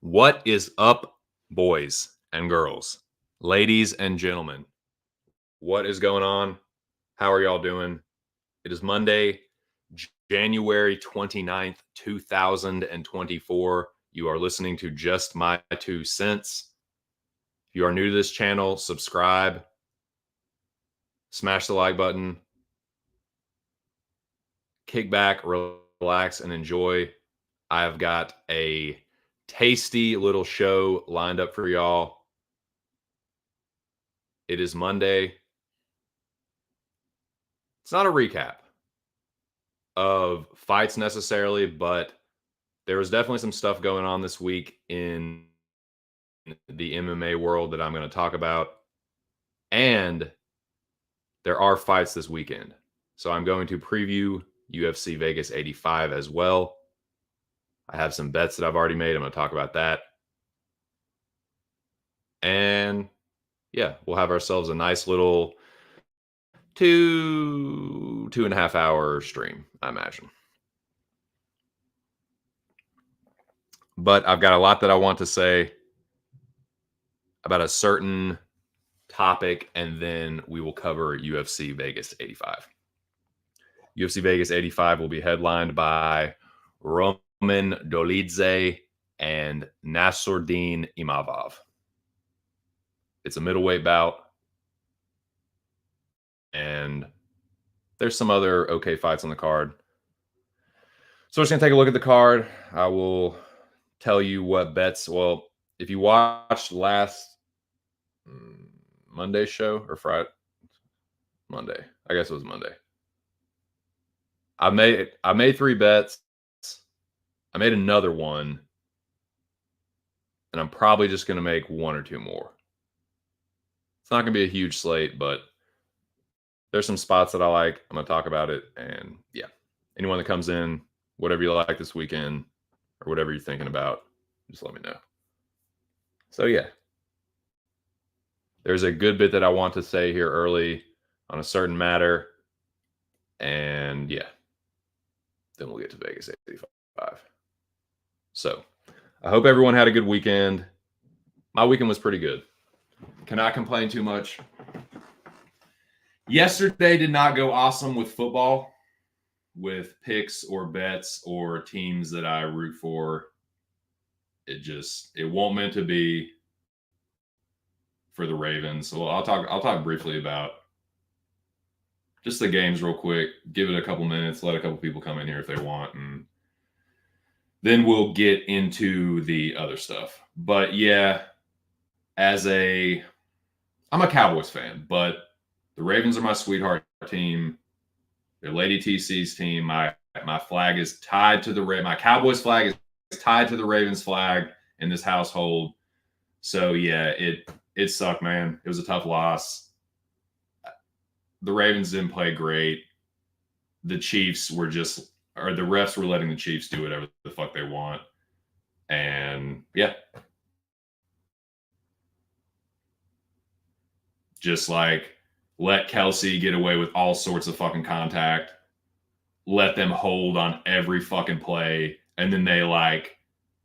What is up, boys and girls, ladies and gentlemen? What is going on? How are y'all doing? It is Monday, January 29th, 2024. You are listening to Just My 2 Cents. If you are new to this channel, subscribe, smash the like button, kick back, relax, and enjoy. I've got a tasty little show lined up for y'all. It is Monday. It's not a recap of fights necessarily, but there was definitely some stuff going on this week in the MMA world that I'm going to talk about. And there are fights this weekend. So I'm going to preview UFC Vegas 85 as well. I have some bets that I've already made. I'm going to talk about that. And yeah, we'll have ourselves a nice little 2.5 hour stream, I imagine. But I've got a lot that I want to say about a certain topic, and then we will cover UFC Vegas 85. UFC Vegas 85 will be headlined by Roman Dolidze and Nassourdine Imavov. It's a middleweight bout, and there's some other okay fights on the card. So we're just going to take a look at the card. I will tell you what bets. Well, if you watched last Monday show or Friday, Monday, I guess it was Monday. I made 3 bets. I made another one, and I'm probably just going to make 1 or 2 more. It's not going to be a huge slate, but there's some spots that I like. I'm going to talk about it, and yeah, anyone that comes in, whatever you like this weekend or whatever you're thinking about, just let me know. So yeah, there's a good bit that I want to say here early on a certain matter, and yeah, then we'll get to Vegas 85. So I hope everyone had a good weekend. My weekend was pretty good. Cannot complain too much. Yesterday did not go awesome with football, with picks or bets or teams that I root for. It won't meant to be. for the Ravens. So I'll talk briefly about just the games real quick. Give it a couple minutes, let a couple people come in here if they want, and then we'll get into the other stuff. But yeah, I'm a Cowboys fan, but the Ravens are my sweetheart team. They're Lady TC's team. My flag is tied to my Cowboys flag is tied to the Ravens flag in this household. So yeah, it sucked, man. It was a tough loss. The Ravens didn't play great. The Chiefs were the refs were letting the Chiefs do whatever the fuck they want. And yeah. Just like let Kelsey get away with all sorts of fucking contact, let them hold on every fucking play, and then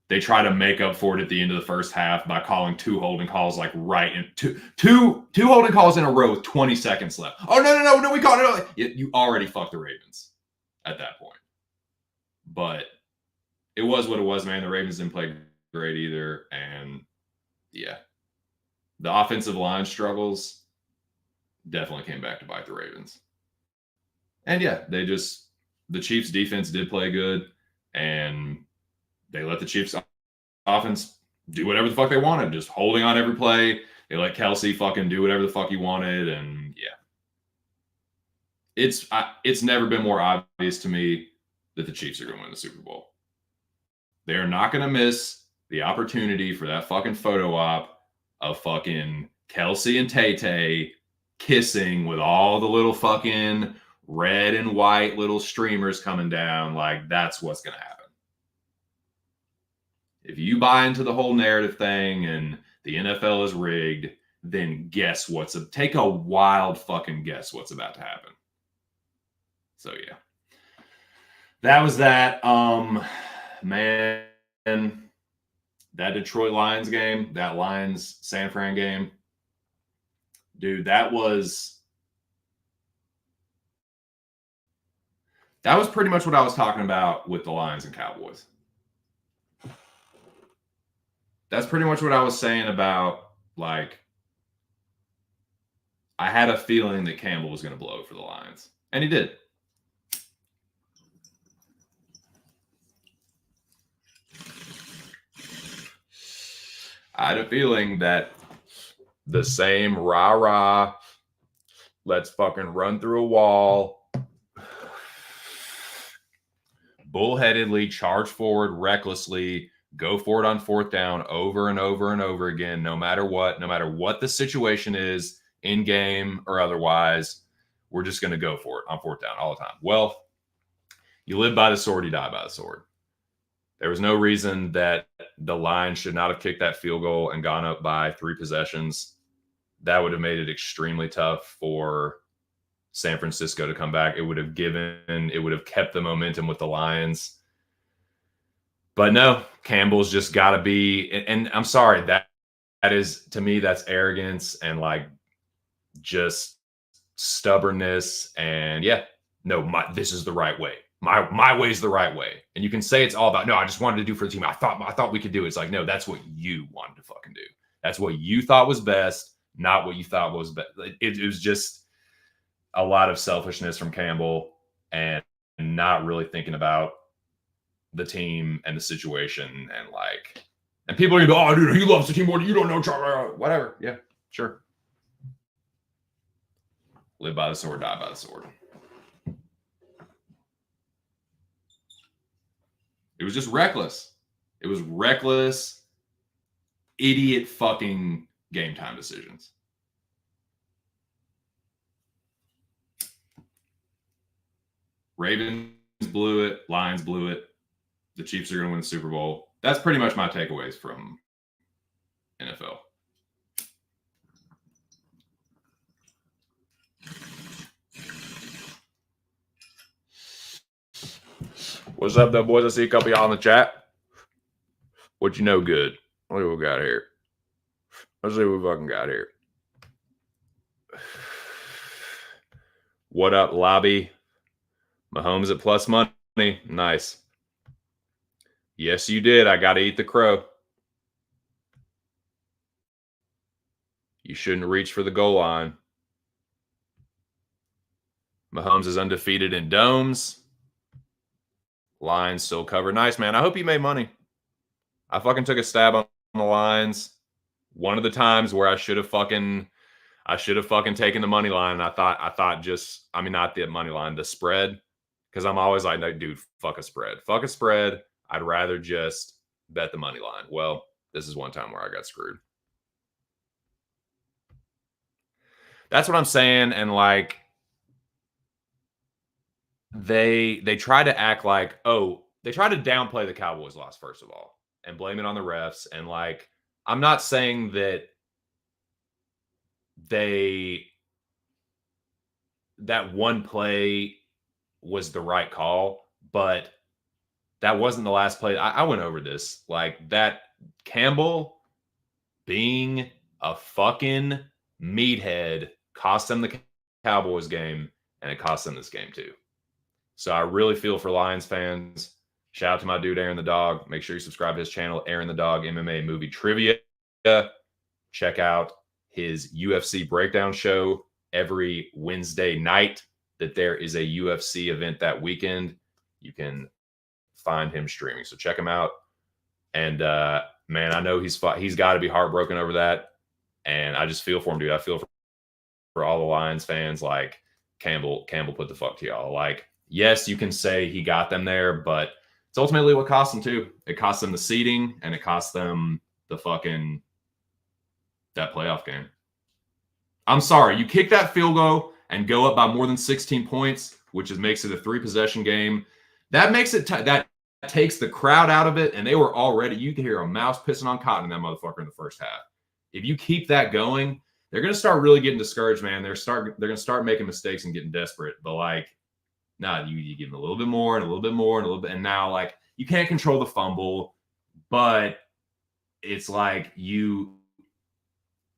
they try to make up for it at the end of the first half by calling 2 holding calls right in two holding calls in a row with 20 seconds left. Oh no, we called it. You already fucked the Ravens at that point. But it was what it was, man. The Ravens didn't play great either, and yeah, the offensive line struggles definitely came back to bite the Ravens. And yeah, the Chiefs defense did play good, and they let the Chiefs offense do whatever the fuck they wanted, just holding on every play. They let Kelsey fucking do whatever the fuck he wanted, and yeah. It's never been more obvious to me that the Chiefs are going to win the Super Bowl. They're not going to miss the opportunity for that fucking photo op of fucking Kelsey and Tay-Tay kissing with all the little fucking red and white little streamers coming down. That's what's going to happen. If you buy into the whole narrative thing and the NFL is rigged, then take a wild fucking guess what's about to happen. So yeah. That was that. Man, that Detroit Lions game, that Lions San Fran game, dude, that was pretty much what I was talking about with the Lions and Cowboys. That's pretty much what I was saying about, I had a feeling that Campbell was going to blow for the Lions. And he did. I had a feeling that the same rah-rah, let's fucking run through a wall, bullheadedly charge forward recklessly, go for it on 4th down over and over and over again, no matter what the situation is, in game or otherwise, we're just going to go for it on 4th down all the time. Well, you live by the sword, you die by the sword. There was no reason that the Lions should not have kicked that field goal and gone up by 3 possessions. That would have made it extremely tough for San Francisco to come back. It would have kept the momentum with the Lions. But no, Campbell's just got to be, and I'm sorry, that is, to me, that's arrogance and just stubbornness. And yeah, no, this is the right way. My way is the right way. And you can say it's all about, no, I just wanted to do for the team. I thought we could do it. It's no, that's what you wanted to fucking do. That's what you thought was best, not what you thought was best. It was just a lot of selfishness from Campbell and not really thinking about the team and the situation. And people are going to go, oh, dude, he loves the team more than you don't know. Whatever. Yeah, sure. Live by the sword, die by the sword. It was just reckless. It was reckless, idiot fucking game time decisions. Ravens blew it. Lions blew it. The Chiefs are going to win the Super Bowl. That's pretty much my takeaways from NFL. What's up, though, boys? I see a couple of y'all in the chat. What you know good? What do we got here? Let's see what we fucking got here. What up, lobby? Mahomes at plus money. Nice. Yes, you did. I got to eat the crow. You shouldn't reach for the goal line. Mahomes is undefeated in domes. Lines still cover. Nice, man. I hope you made money. I fucking took a stab on the lines. One of the times where I should have fucking taken the money line. I thought just, I mean, not the money line, the spread. Because I'm always like, no, dude, fuck a spread. Fuck a spread. I'd rather just bet the money line. Well, this is one time where I got screwed. That's what I'm saying. And like, they try to act like, oh, they try to downplay the Cowboys loss, first of all, and blame it on the refs. And like, I'm not saying that that one play was the right call, but that wasn't the last play. I went over this. Like, that Campbell being a fucking meathead cost them the Cowboys game, and it cost them this game too. So I really feel for Lions fans. Shout out to my dude, Aaron the Dog. Make sure you subscribe to his channel, Aaron the Dog MMA Movie Trivia. Check out his UFC breakdown show every Wednesday night. That there is a UFC event that weekend. You can find him streaming. So check him out. And man, I know he's got to be heartbroken over that. And I just feel for him, dude. I feel for all the Lions fans. Like, Campbell put the fuck to y'all. Like, yes, you can say he got them there, but it's ultimately what cost them too. It cost them the seeding, and it cost them the fucking that playoff game. I'm sorry, you kick that field goal and go up by more than 16 points, which makes it a 3-possession game. That makes it that takes the crowd out of it, and they were already, you can hear a mouse pissing on cotton in that motherfucker in the first half. If you keep that going, they're going to start really getting discouraged, man. They're going to start making mistakes and getting desperate. But like, nah, you give them a little bit more and a little bit more and a little bit, and now like you can't control the fumble, but it's like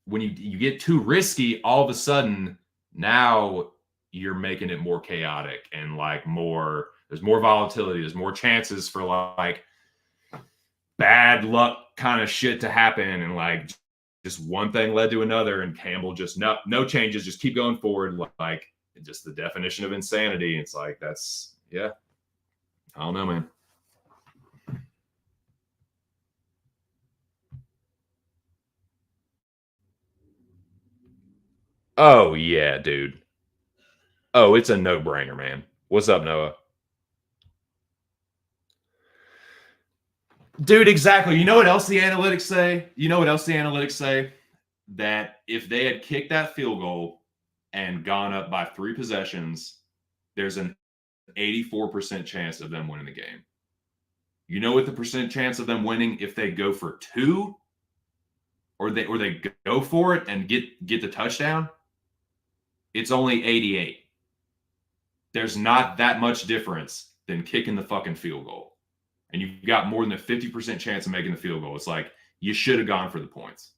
when you get too risky, all of a sudden now you're making it more chaotic and like there's more volatility, there's more chances for like bad luck kind of shit to happen, and like just one thing led to another, and Campbell just no changes, just keep going forward, like just the definition of insanity. It's like, that's, yeah, I don't know, man. Oh yeah, dude. Oh, it's a no-brainer, man. What's up, Noah? Dude, exactly. You know what else the analytics say? That if they had kicked that field goal and gone up by 3 possessions, there's an 84% chance of them winning the game. You know what the percent chance of them winning if they go for 2 or they go for it and get the touchdown? It's only 88. There's not that much difference than kicking the fucking field goal. And you've got more than a 50% chance of making the field goal. It's like, you should have gone for the points.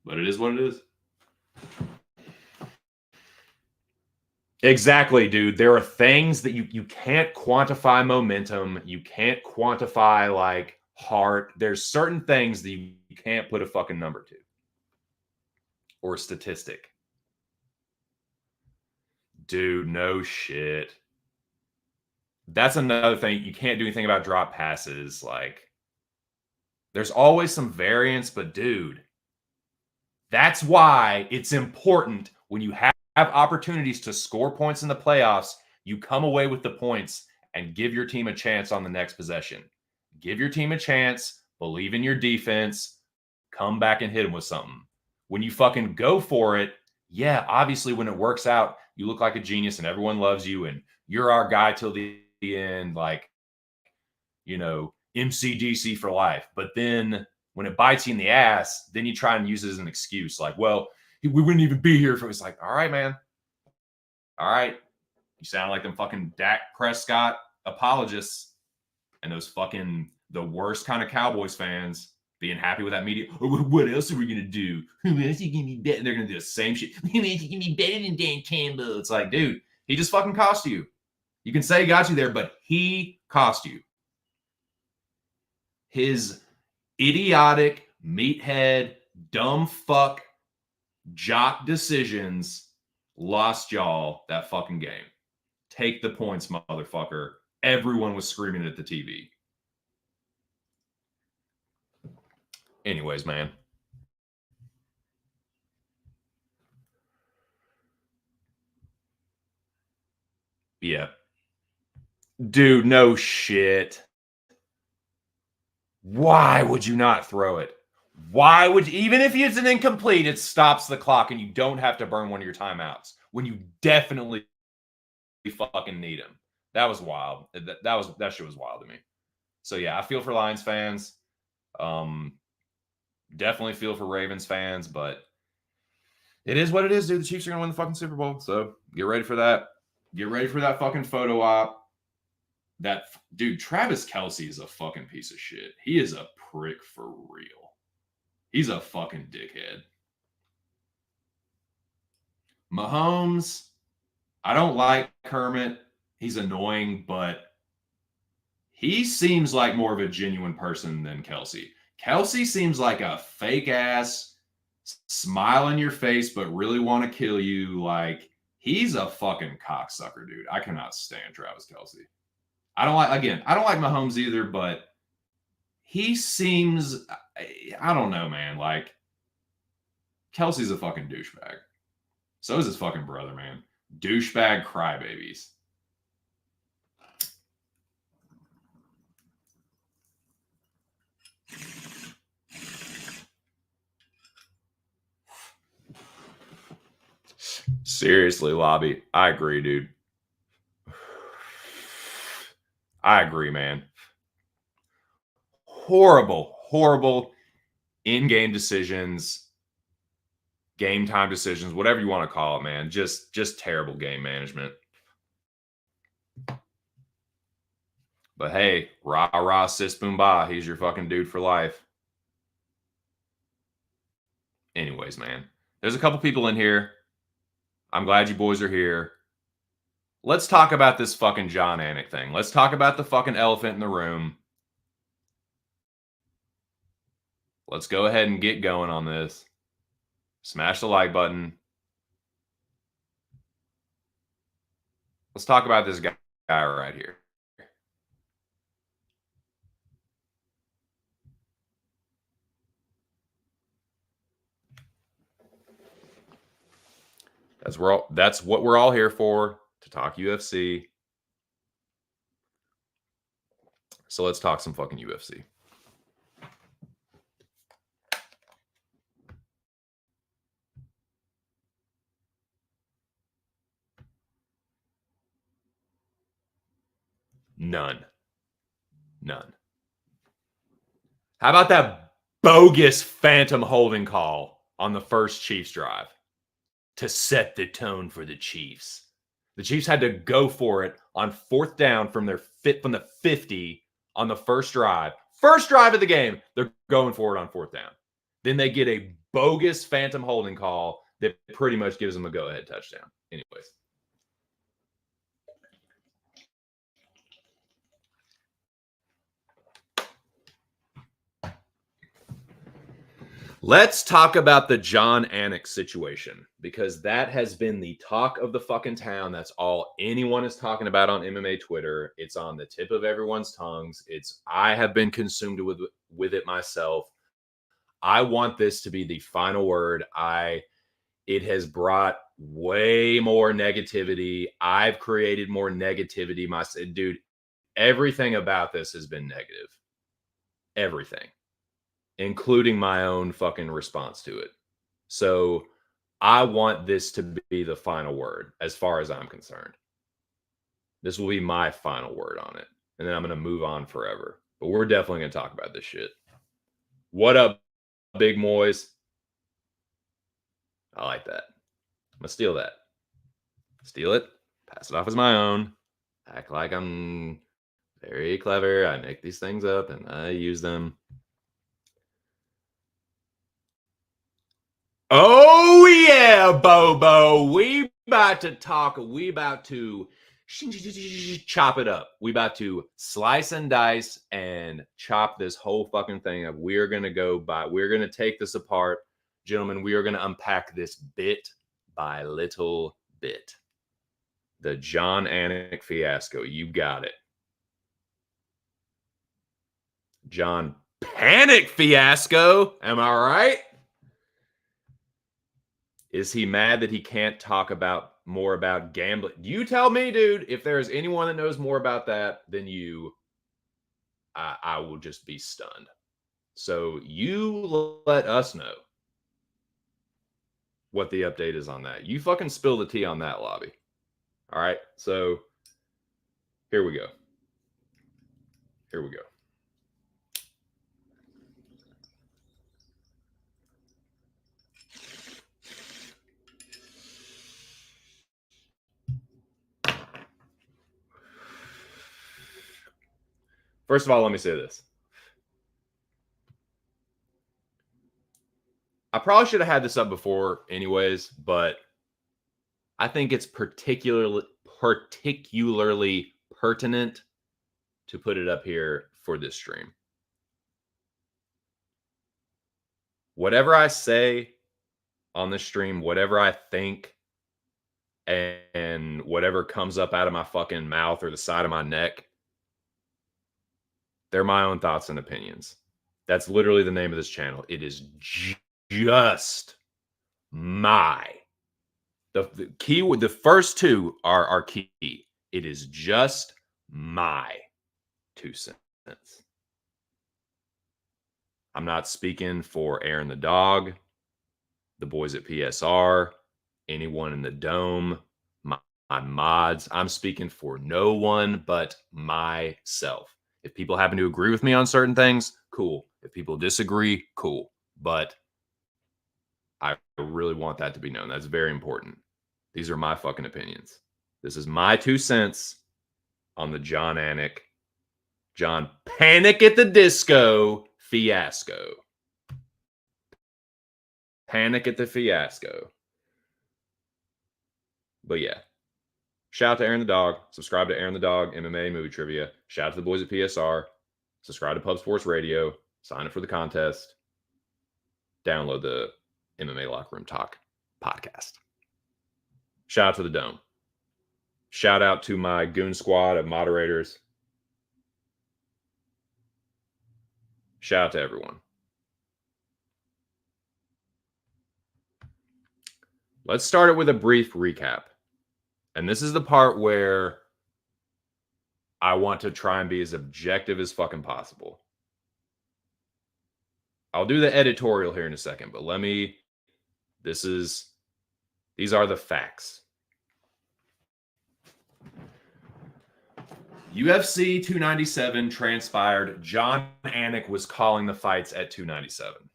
But it is what it is. Exactly, dude. There are things that you can't quantify momentum. You can't quantify like heart. There's certain things that you can't put a fucking number to or a statistic. Dude, no shit. That's another thing. You can't do anything about drop passes. Like, there's always some variance, but dude, that's why it's important when you have opportunities to score points in the playoffs, you come away with the points and give your team a chance on the next possession. Give your team a chance, believe in your defense, come back and hit them with something. When you fucking go for it, yeah, obviously when it works out, you look like a genius and everyone loves you and you're our guy till the end, like, you know, MCDC for life. But then when it bites you in the ass, then you try and use it as an excuse. Like, well, we wouldn't even be here if it was like, all right, man. All right. You sound like them fucking Dak Prescott apologists and those fucking the worst kind of Cowboys fans being happy with that media. Oh, what else are we going to do? Who else are you going to be better? They're going to do the same shit. Who else are you going to be better than Dan Campbell? It's like, dude, he just fucking cost you. You can say he got you there, but he cost you. His idiotic meathead, dumb fuck, jock decisions lost y'all that fucking game. Take the points, motherfucker. Everyone was screaming at the TV. Anyways, man. Yeah. Dude, no shit. Why would you not throw it? Why would, even if it's an incomplete, it stops the clock and you don't have to burn one of your timeouts when you definitely fucking need them. That was wild. That shit was wild to me. So yeah, I feel for Lions fans. Definitely feel for Ravens fans, but it is what it is, dude. The Chiefs are gonna win the fucking Super Bowl. So get ready for that. Get ready for that fucking photo op. That dude, Travis Kelce is a fucking piece of shit. He is a prick for real. He's a fucking dickhead. Mahomes, I don't like Kermit. He's annoying, but he seems like more of a genuine person than Kelce. Kelce seems like a fake ass, smile in your face, but really want to kill you. Like, he's a fucking cocksucker, dude. I cannot stand Travis Kelce. I don't like Mahomes either, but he seems, I don't know, man. Like, Kelsey's a fucking douchebag. So is his fucking brother, man. Douchebag crybabies. Seriously, Lobby. I agree, dude. I agree, man. Horrible in-game decisions, game time decisions, whatever you want to call it, man. Just terrible game management. But hey, rah, sis, boom, bah. He's your fucking dude for life. Anyways, man. There's a couple people in here. I'm glad you boys are here. Let's talk about this fucking John Anik thing. Let's talk about the fucking elephant in the room. Let's go ahead and get going on this. Smash the like button. Let's talk about this guy right here. That's what we're all here for, to talk UFC. So let's talk some fucking UFC. None. How about that bogus phantom holding call on the first Chiefs drive to set the tone for the Chiefs? The Chiefs had to go for it on fourth down from the 50 on the first drive. First drive of the game, they're going for it on fourth down. Then they get a bogus phantom holding call that pretty much gives them a go-ahead touchdown. Anyways. Let's talk about the John Anik situation, because that has been the talk of the fucking town. That's all anyone is talking about on MMA Twitter. It's on the tip of everyone's tongues. I have been consumed with it myself. I want this to be the final word. It has brought way more negativity. I've created more negativity myself. Dude, everything about this has been negative. Everything, including my own fucking response to it. So I want this to be the final word as far as I'm concerned. This will be my final word on it. And then I'm going to move on forever. But we're definitely going to talk about this shit. What up, Big Moys? I like that. I'm going to steal that. Steal it. Pass it off as my own. Act like I'm very clever. I make these things up and I use them. Oh, yeah, Bobo. We about to chop it up. We about to slice and dice and chop this whole fucking thing up. We're going to we're going to take this apart. Gentlemen, we are going to unpack this bit by little bit. The John Anik fiasco. You got it. John Panic fiasco. Am I right? Is he mad that he can't talk more about gambling? You tell me, dude. If there is anyone that knows more about that than you, I will just be stunned. So you let us know what the update is on that. You fucking spill the tea on that, Lobby. All right. So here we go. Here we go. First of all, let me say this. I probably should have had this up before anyways, but I think it's particularly pertinent to put it up here for this stream. Whatever I say on this stream, whatever I think, and whatever comes up out of my fucking mouth or the side of my neck, they're my own thoughts and opinions. That's literally the name of this channel. It is just my. The key, the first two are key. It is just my 2 cents. I'm not speaking for Aaron the dog, the boys at PSR, anyone in the dome, my mods. I'm speaking for no one but myself. If people happen to agree with me on certain things, cool. If people disagree, cool. But I really want that to be known. That's very important. These are my fucking opinions. This is my 2 cents on the John Panic at the Disco fiasco. Panic at the fiasco. But yeah. Shout out to Aaron the Dog. Subscribe to Aaron the Dog, MMA Movie Trivia. Shout out to the boys at PSR. Subscribe to Pub Sports Radio. Sign up for the contest. Download the MMA Locker Room Talk podcast. Shout out to the Dome. Shout out to my goon squad of moderators. Shout out to everyone. Let's start it with a brief recap. And this is the part where I want to try and be as objective as fucking possible. I'll do the editorial here in a second, but these are the facts. UFC 297 transpired. John Anik was calling the fights at 297.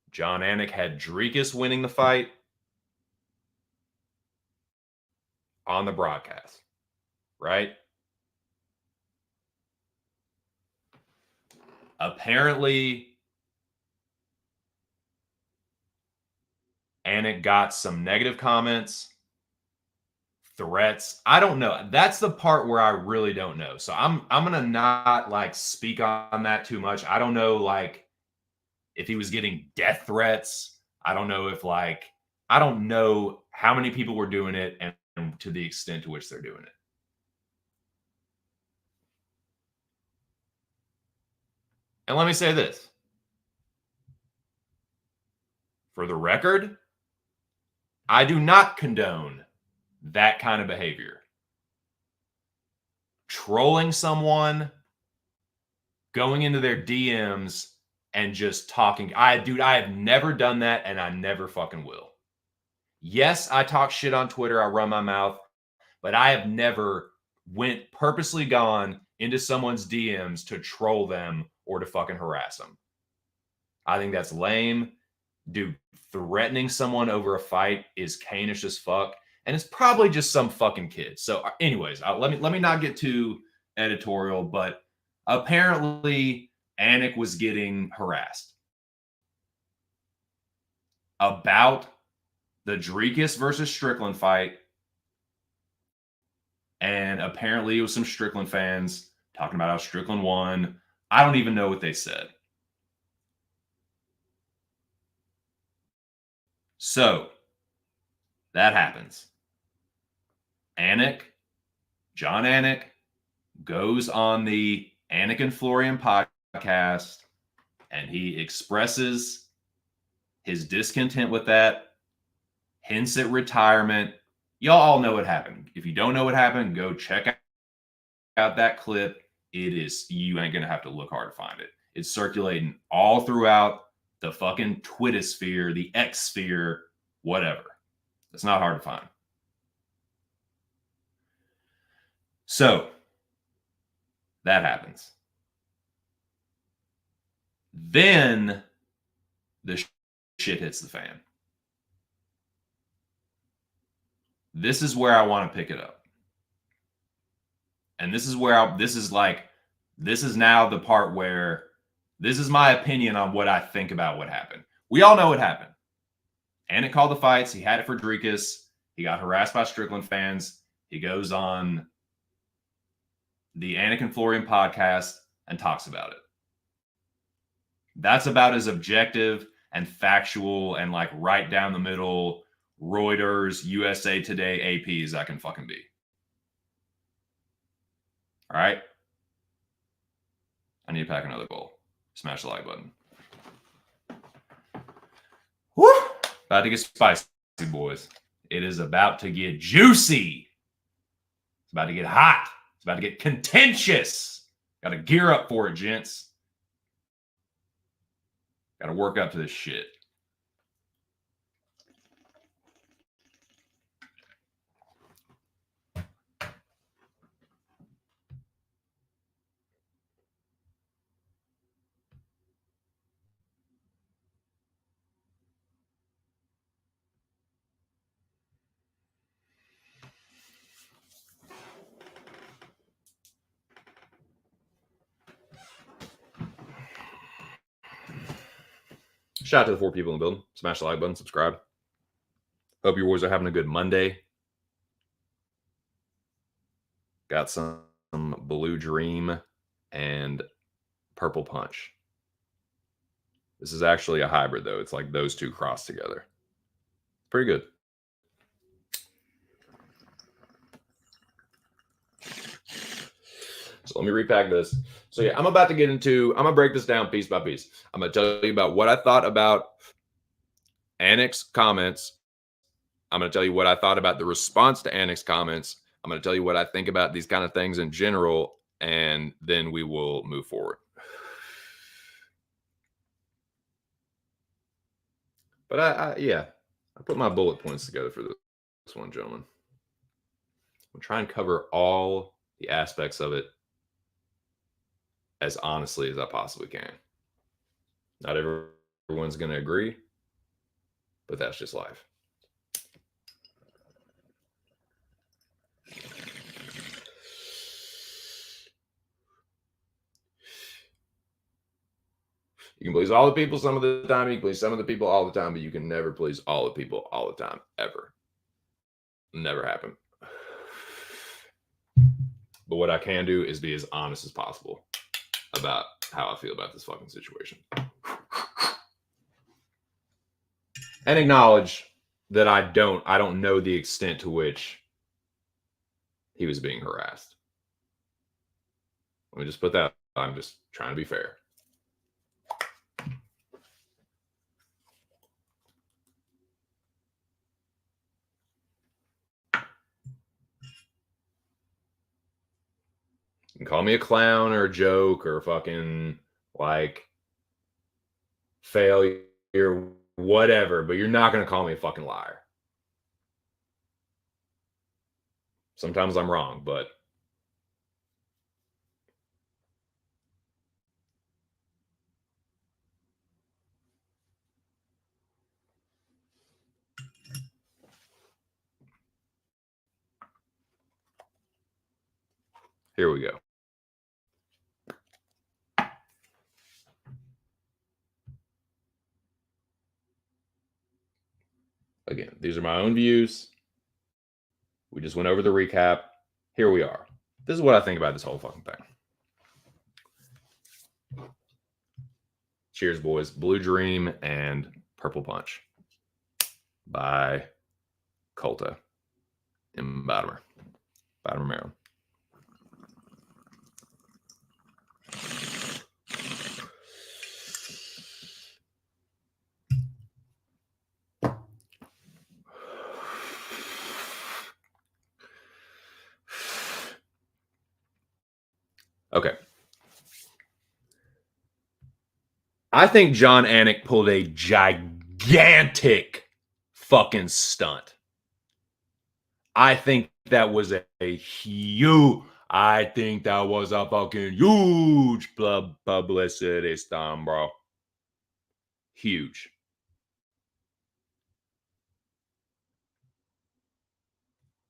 John Anik had Dricus winning the fight on the broadcast, right? Apparently, Anik got some negative comments, threats. I don't know. That's the part where I really don't know. So I'm gonna not speak on that too much. I don't know if he was getting death threats. I don't know I don't know how many people were doing it and to the extent to which they're doing it. And let me say this. For the record, I do not condone that kind of behavior. Trolling someone, going into their DMs and just talking. I have never done that and I never fucking will. Yes, I talk shit on Twitter. I run my mouth, but I have never purposely gone into someone's DMs to troll them or to fucking harass them. I think that's lame. Dude, threatening someone over a fight is Cainish as fuck. And it's probably just some fucking kid. So anyways, let me not get too editorial, but apparently Anik was getting harassed about the Dricus versus Strickland fight And apparently it was some Strickland fans talking about how Strickland won. I don't even know what they said. So that happens. John Anik, goes on the Anik and Florian podcast and he expresses his discontent with that, hints at retirement. Y'all all know what happened. If you don't know what happened, go check out that clip. You ain't gonna have to look hard to find it. It's circulating all throughout the fucking Twittersphere, the X sphere, whatever. It's not hard to find. So that happens. Then the shit hits the fan. This is where I want to pick it up. And this is where this is now the part where this is my opinion on what I think about what happened. We all know what happened. Anik called the fights. He had it for Dricus. He got harassed by Strickland fans. He goes on the Anik and Florian podcast and talks about it. That's about as objective and factual and like right down the middle, Reuters, USA Today, AP as I can fucking be. All right. I need to pack another bowl. Smash the like button. Woo! About to get spicy, boys. It is about to get juicy. It's about to get hot. It's about to get contentious. Got to gear up for it, gents. Got to work up to this shit. Shout out to the 4 people in the building. Smash the like button, subscribe. Hope your boys are having a good Monday. Got some Blue Dream and Purple Punch. This is actually a hybrid, though. It's like those two crossed together. Pretty good. So let me repack this. So yeah, I'm going to break this down piece by piece. I'm going to tell you about what I thought about Anik's comments. I'm going to tell you what I thought about the response to Anik's comments. I'm going to tell you what I think about these kind of things in general, and then we will move forward. But I put my bullet points together for this one, gentlemen. I'm trying to cover all the aspects of it as honestly as I possibly can. Not everyone's going to agree, but that's just life. You can please all the people some of the time. You can please some of the people all the time, but you can never please all the people all the time, ever. Never happen. But what I can do is be as honest as possible about how I feel about this fucking situation. And acknowledge that I don't know the extent to which he was being harassed. Let me just put that. I'm just trying to be fair. You can call me a clown or a joke or fucking like failure, whatever, but you're not going to call me a fucking liar. Sometimes I'm wrong, but here we go. Again, these are my own views. We just went over the recap. here we are. This is what I think about this whole fucking thing. Cheers, boys. Blue Dream and Purple Punch by Colta in Baltimore, Maryland. Okay. I think John Anik pulled a gigantic fucking stunt. I think that was a huge. I think that was a fucking huge publicity stunt, bro. Huge.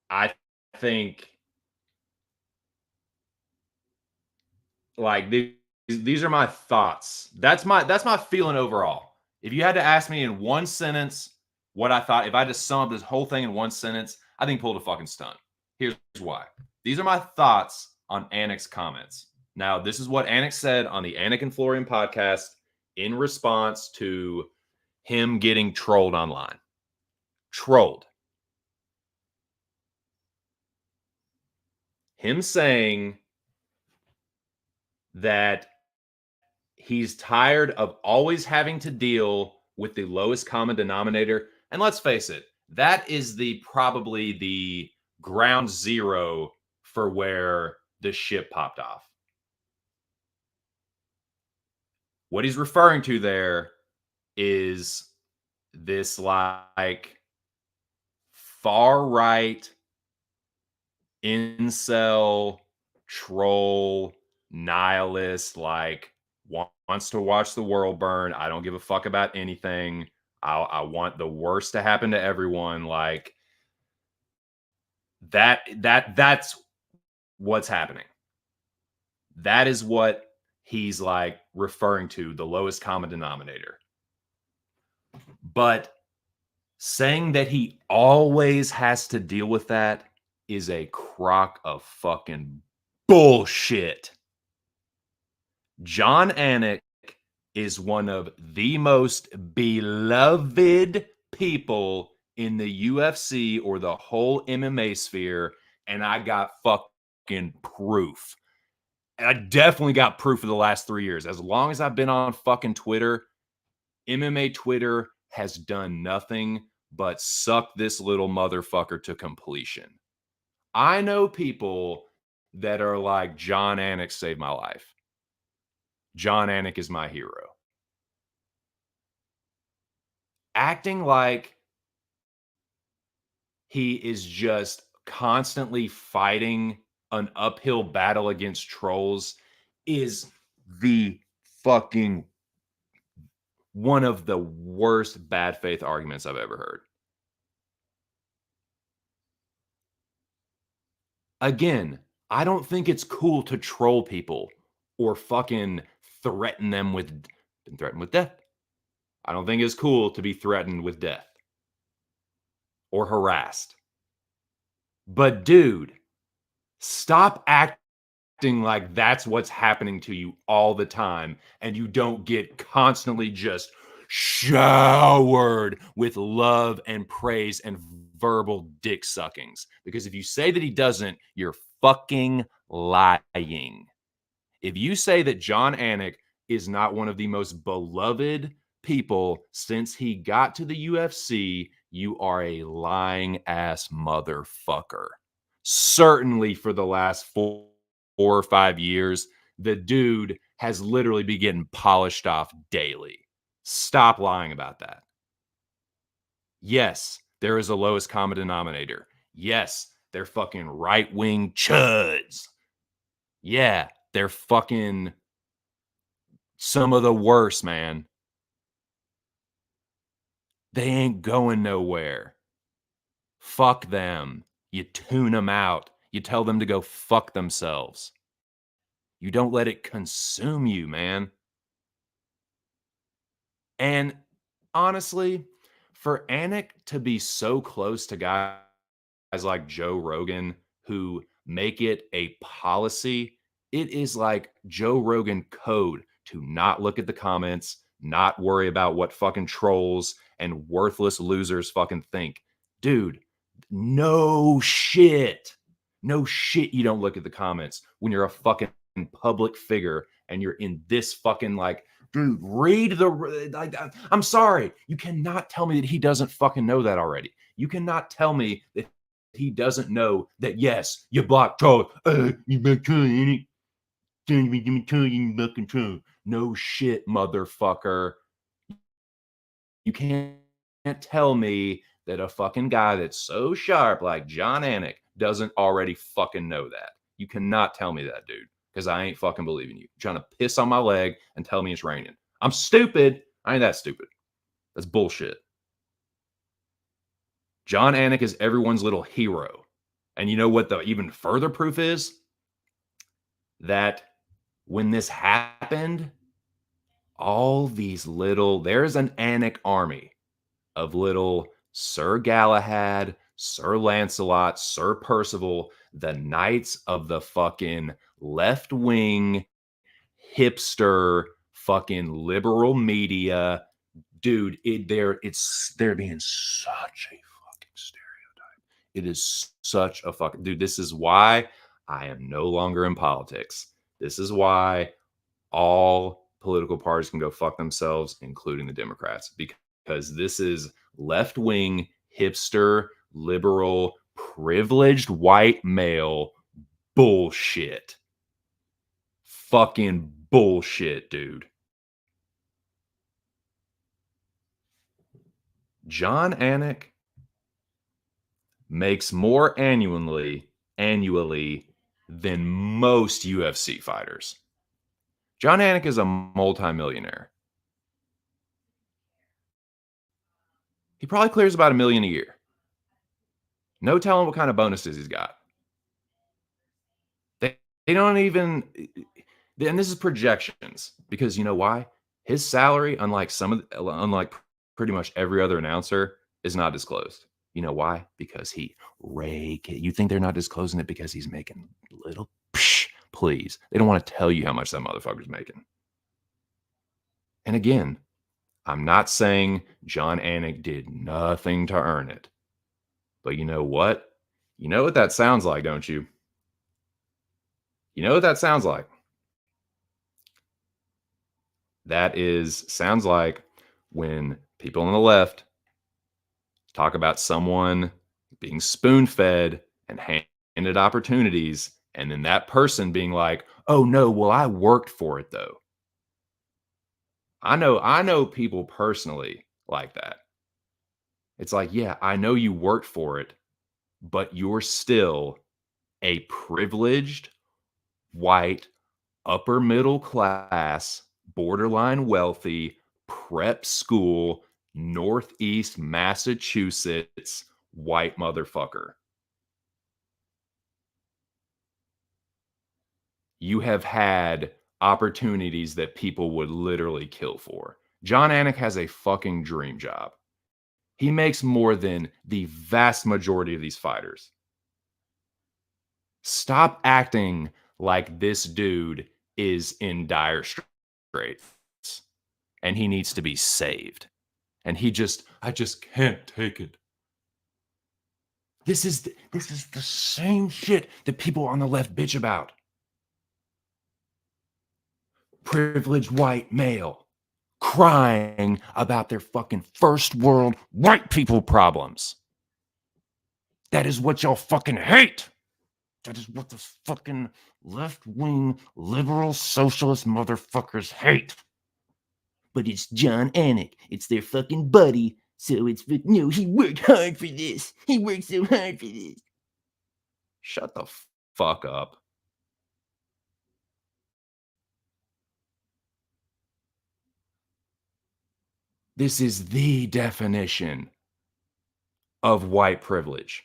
I think like these are my thoughts. That's my feeling overall. If you had to ask me in one sentence what I thought, if I had to sum up this whole thing in one sentence, I think pulled a fucking stunt. Here's why. These are my thoughts on Anik's comments. Now, this is what Anik said on the Anik and Florian podcast in response to him getting trolled online. Trolled. Him saying that he's tired of always having to deal with the lowest common denominator. And let's face it, that is probably the ground zero for where the ship popped off. What he's referring to there is this like far right incel troll nihilist, like wants to watch the world burn. I don't give a fuck about anything. I want the worst to happen to everyone. Like that's what's happening. That is what he's like referring to, the lowest common denominator. But saying that he always has to deal with that is a crock of fucking bullshit. John Anik is one of the most beloved people in the UFC or the whole MMA sphere, and I got fucking proof. And I definitely got proof for the last 3 years. As long as I've been on fucking Twitter, MMA Twitter has done nothing but suck this little motherfucker to completion. I know people that are like, John Anik saved my life. John Anik is my hero. Acting like he is just constantly fighting an uphill battle against trolls is the fucking one of the worst bad faith arguments I've ever heard. Again, I don't think it's cool to troll people or fucking threaten them with been threatened with death. I don't think it's cool to be threatened with death or harassed. But dude, stop acting like that's what's happening to you all the time and you don't get constantly just showered with love and praise and verbal dick suckings. Because if you say that he doesn't, you're fucking lying. If you say that John Anik is not one of the most beloved people since he got to the UFC, you are a lying ass motherfucker. Certainly for the last 4 or 5 years, the dude has literally been getting polished off daily. Stop lying about that. Yes, there is a lowest common denominator. Yes, they're fucking right-wing chuds. Yeah, they're fucking some of the worst, man. They ain't going nowhere. Fuck them. You tune them out. You tell them to go fuck themselves. You don't let it consume you, man. And honestly, for Anik to be so close to guys like Joe Rogan, who make it a policy. It is like Joe Rogan code to not look at the comments, not worry about what fucking trolls and worthless losers fucking think. Dude, no shit. No shit, you don't look at the comments when you're a fucking public figure and you're in this fucking like, dude, read the like, I'm sorry. You cannot tell me that he doesn't fucking know that already. You cannot tell me that he doesn't know that yes, you block troll. You block troll, ain't it? No shit, motherfucker. You can't tell me that a fucking guy that's so sharp like John Anik doesn't already fucking know that. You cannot tell me that, dude, because I ain't fucking believing you. You're trying to piss on my leg and tell me it's raining. I'm stupid. I ain't that stupid. That's bullshit. John Anik is everyone's little hero. And you know what the even further proof is? That when this happened, all these there's an Anik army of little Sir Galahad, Sir Lancelot, Sir Percival, the knights of the fucking left wing, hipster, fucking liberal media. Dude, they're being such a fucking stereotype. It is such a fucking dude. This is why I am no longer in politics. This is why all political parties can go fuck themselves, including the Democrats, because this is left wing, hipster, liberal, privileged white male bullshit. Fucking bullshit, dude. John Anik makes more annually than most UFC fighters. John Anik is a multimillionaire. He probably clears about $1 million a year. No telling what kind of bonuses he's got. They don't even, and this is projections, because you know why? His salary, unlike pretty much every other announcer, is not disclosed. You know why? Because he rake it. You think they're not disclosing it because he's making little please. They don't want to tell you how much that motherfucker's making. And again, I'm not saying John Anik did nothing to earn it. But you know what? You know what that sounds like, don't you? You know what that sounds like? Sounds like when people on the left talk about someone being spoon-fed and handed opportunities, and then that person being like, "Oh no, well I worked for it though." I know people personally like that. It's like, yeah, I know you worked for it, but you're still a privileged white upper middle class, borderline wealthy, prep school, Northeast Massachusetts white motherfucker. You have had opportunities that people would literally kill for. John Anik has a fucking dream job. He makes more than the vast majority of these fighters. Stop acting like this dude is in dire straits and he needs to be saved. And I just can't take it. This is the same shit that people on the left bitch about. Privileged white male crying about their fucking first world white people problems. That is what y'all fucking hate. That is what the fucking left-wing liberal socialist motherfuckers hate. But it's John Anik. It's their fucking buddy. So it's, no, he worked hard for this. He worked so hard for this. Shut the fuck up. This is the definition of white privilege.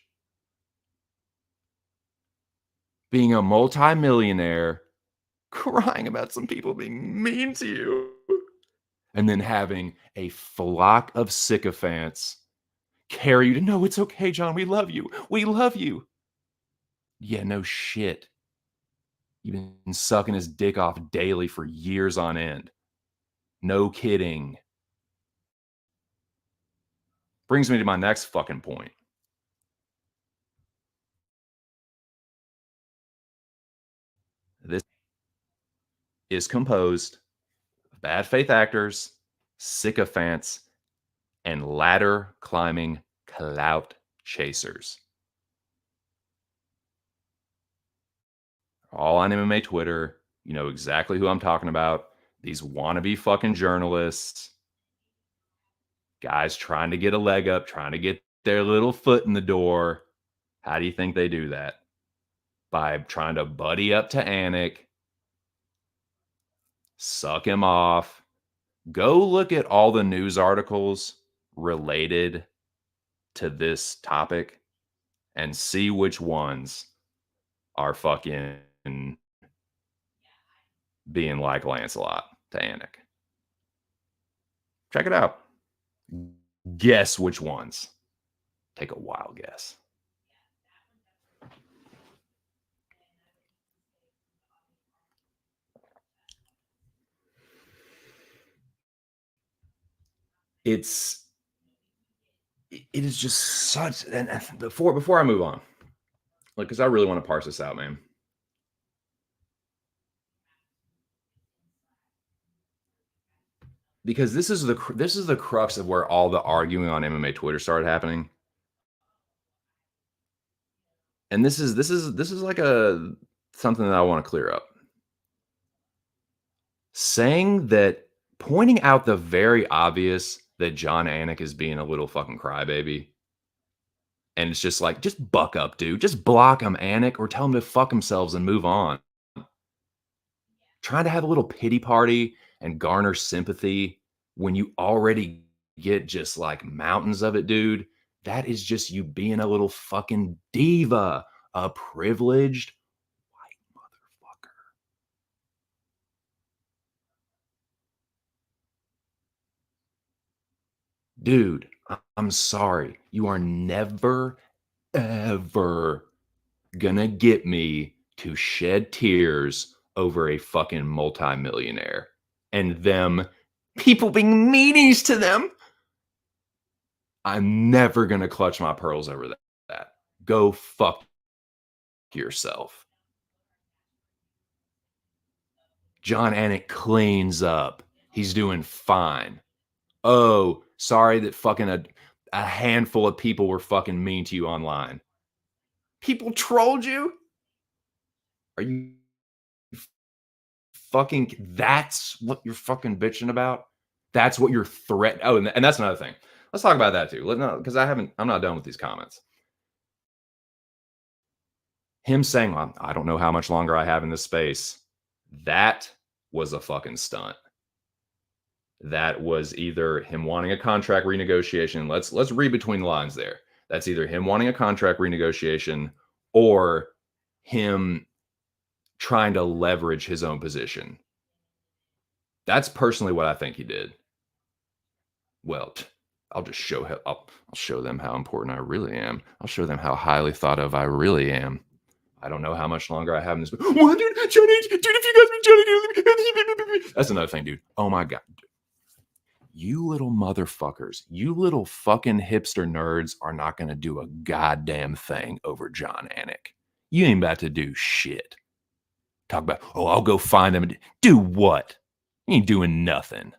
Being a multimillionaire, crying about some people being mean to you, and then having a flock of sycophants carry you to, no, it's okay, John, we love you. We love you. Yeah, no shit. You've been sucking his dick off daily for years on end. No kidding. Brings me to my next fucking point. This is composed of bad faith actors, sycophants, and ladder climbing clout chasers. All on MMA Twitter. You know exactly who I'm talking about. These wannabe fucking journalists, guys trying to get a leg up, trying to get their little foot in the door. How do you think they do that? By trying to buddy up to Anik, suck him off. Go look at all the news articles related to this topic and see which ones are fucking being like Lancelot to Anik. Check it out. Guess which ones. Take a wild guess. It's it is just such and before I move on, like because I really want to parse this out, man. Because this is the crux of where all the arguing on MMA Twitter started happening. And this is like a something that I want to clear up. Saying that pointing out the very obvious that John Anik is being a little fucking crybaby. And it's just like, just buck up, dude. Just block him, Anik, or tell him to fuck themselves and move on. Trying to have a little pity party and garner sympathy when you already get just like mountains of it, dude. That is just you being a little fucking diva, a privileged white motherfucker. Dude, I'm sorry. You are never, ever gonna get me to shed tears over a fucking multimillionaire and them people being meanies to them. I'm never gonna clutch my pearls over that. Go fuck yourself. John Anik cleans up. He's doing fine. Oh, sorry that fucking a handful of people were fucking mean to you online. People trolled you? Are you fucking that's what you're fucking bitching about? That's what you're threat. Oh, and that's another thing. Let's talk about that too. No, because I'm not done with these comments. Him saying, well, I don't know how much longer I have in this space. That was a fucking stunt. That was either him wanting a contract renegotiation. Let's read between the lines there. That's either him wanting a contract renegotiation or him trying to leverage his own position. That's personally what I think he did. Well, I'll just I'll show them how important I really am. I'll show them how highly thought of I really am. I don't know how much longer I have in this. What, dude? Johnny, dude, if you guys Johnny, that's another thing, dude. Oh my god, you little motherfuckers, you little fucking hipster nerds are not going to do a goddamn thing over John Anik. You ain't about to do shit. Talk about, oh, I'll go find him. Do what? You ain't doing nothing.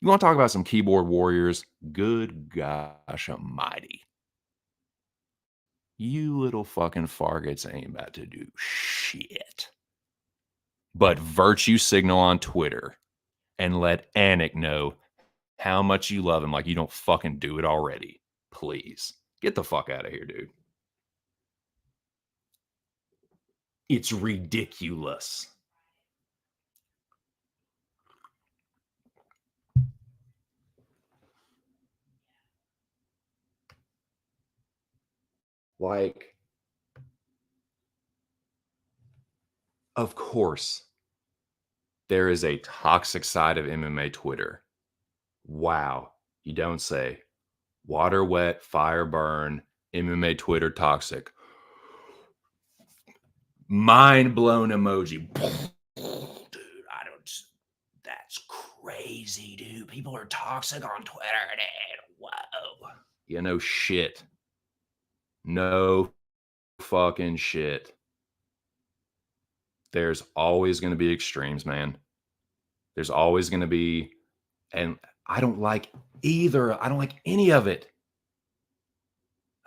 You want to talk about some keyboard warriors? Good gosh almighty. You little fucking fargets ain't about to do shit. But virtue signal on Twitter and let Anik know how much you love him like you don't fucking do it already. Please. Get the fuck out of here, dude. It's ridiculous. Like, of course, there is a toxic side of MMA Twitter. Wow. You don't say. Water wet, fire burn, MMA Twitter toxic. Mind blown emoji. Dude, I don't. That's crazy, dude. People are toxic on Twitter, dude. Whoa. You know, shit. No fucking shit. There's always going to be extremes, man. There's always going to be, and I don't like either. I don't like any of it.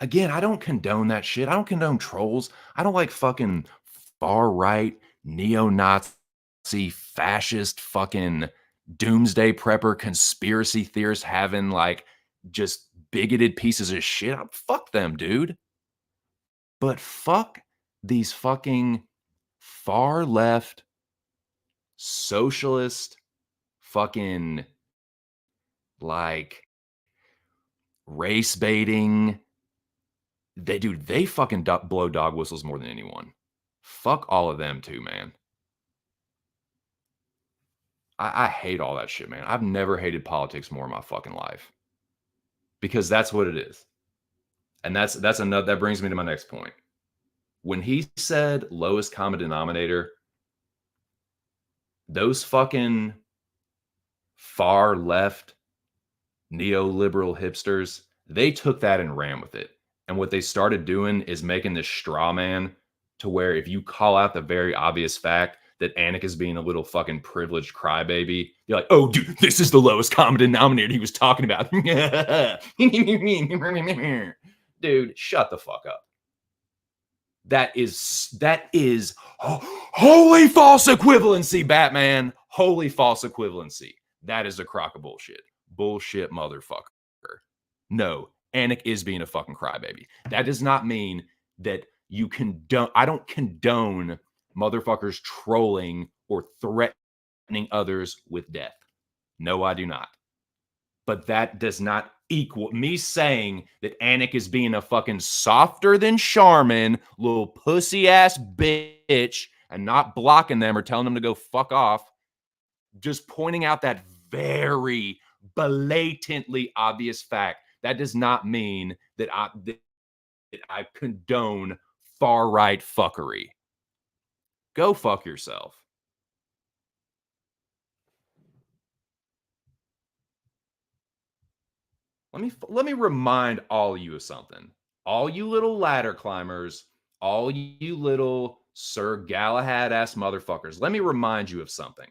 Again, I don't condone that shit. I don't condone trolls. I don't like fucking far right, neo Nazi, fascist, fucking doomsday prepper, conspiracy theorists having like just bigoted pieces of shit. Fuck them, dude. But fuck these fucking far left, socialist, fucking like race baiting. They fucking blow dog whistles more than anyone. Fuck all of them too, man. I hate all that shit, man. I've never hated politics more in my fucking life because that's what it is. And that's another that brings me to my next point. When he said lowest common denominator, those fucking far left neoliberal hipsters, they took that and ran with it. And what they started doing is making this straw man to where if you call out the very obvious fact that Anik is being a little fucking privileged crybaby, you're like, oh, dude, this is the lowest common denominator he was talking about. Dude, shut the fuck up. That is holy false equivalency, Batman. Holy false equivalency. That is a crock of bullshit. Bullshit motherfucker. No, Anik is being a fucking crybaby. That does not mean that you condone. I don't condone motherfuckers trolling or threatening others with death. No, I do not. But that does not equal me saying that Anik is being a fucking softer than Charmin, little pussy ass bitch, and not blocking them or telling them to go fuck off. Just pointing out that very blatantly obvious fact. That does not mean that I condone far right fuckery. Go fuck yourself. Let me remind all of you of something. All you little ladder climbers, all you little Sir Galahad ass motherfuckers. Let me remind you of something.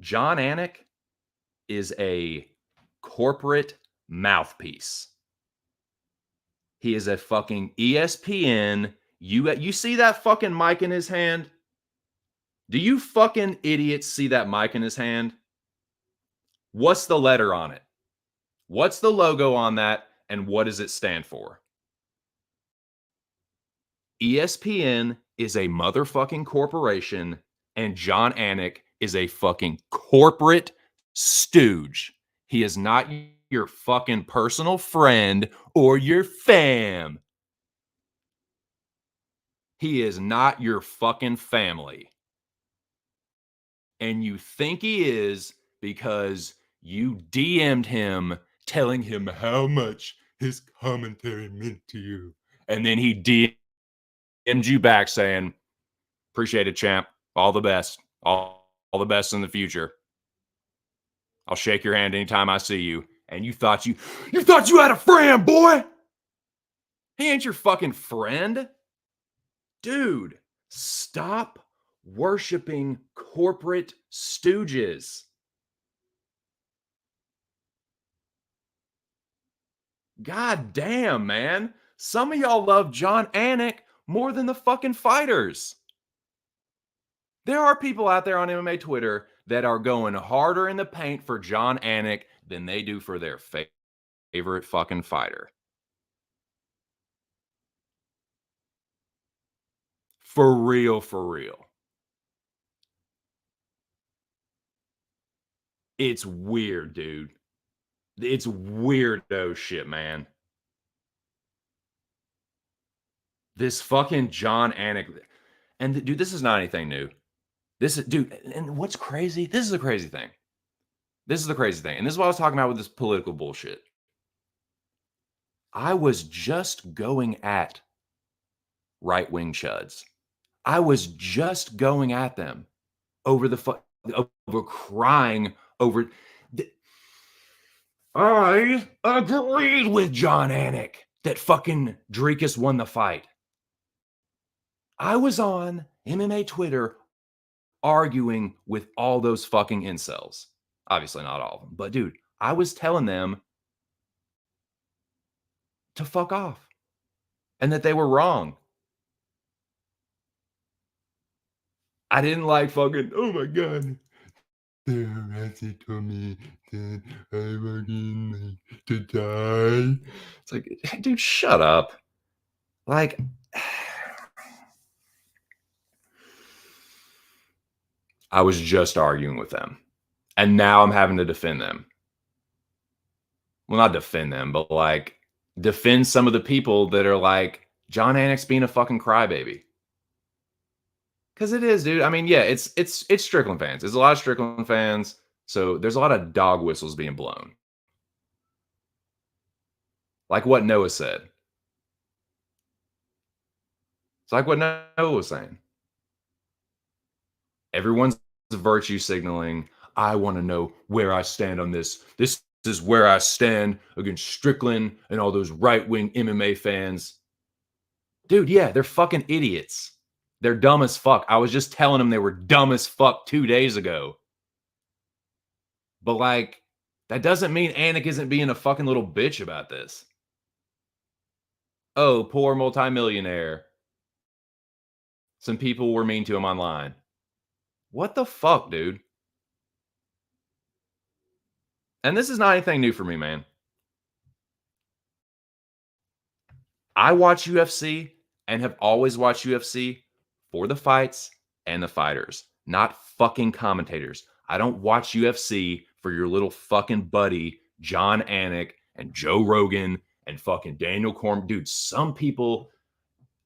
John Anik is a corporate mouthpiece. He is a fucking ESPN. You see that fucking mic in his hand? Do you fucking idiots see that mic in his hand? What's the letter on it? What's the logo on that? And what does it stand for? ESPN is a motherfucking corporation, and John Anik is a fucking corporate stooge. He is not your fucking personal friend or your fam. He is not your fucking family. And you think he is because you DM'd him telling him how much his commentary meant to you. And then he DM'd you back saying, appreciate it, champ. All the best. All the best in the future. I'll shake your hand anytime I see you. And you thought you had a friend, boy. He ain't your fucking friend. Dude, stop worshiping corporate stooges. God damn, man. Some of y'all love John Anik more than the fucking fighters. There are people out there on MMA Twitter that are going harder in the paint for John Anik than they do for their favorite fucking fighter. For real, for real. It's weird, dude. It's weirdo shit, man. This fucking John Anik. And dude, this is not anything new. This is, dude, and what's crazy? This is the crazy thing. This is the crazy thing. And this is what I was talking about with this political bullshit. I was just going at right-wing chuds. I was just going at them over over crying over. I agreed with John Anik that fucking Drekus won the fight. I was on MMA Twitter arguing with all those fucking incels. Obviously, not all of them, but dude, I was telling them to fuck off and that they were wrong. I didn't like fucking, oh my God, the harasser told me that I fucking like to die. It's like, dude, shut up. Like, I was just arguing with them. And now I'm having to defend them. Well, not defend them, but like defend some of the people that are like, John Anik's being a fucking crybaby. Because it is, dude. I mean, yeah, it's Strickland fans. There's a lot of Strickland fans. So there's a lot of dog whistles being blown. Like what Noah said. It's like what Noah was saying. Everyone's virtue signaling. I want to know where I stand on this. This is where I stand against Strickland and all those right-wing MMA fans. Dude, yeah, they're fucking idiots. They're dumb as fuck. I was just telling them they were dumb as fuck 2 days ago. But like, that doesn't mean Anik isn't being a fucking little bitch about this. Oh, poor multimillionaire. Some people were mean to him online. What the fuck, dude? And this is not anything new for me, man. I watch UFC and have always watched UFC for the fights and the fighters, not fucking commentators. I don't watch UFC for your little fucking buddy, John Anik and Joe Rogan and fucking Daniel Cormier. Dude, some people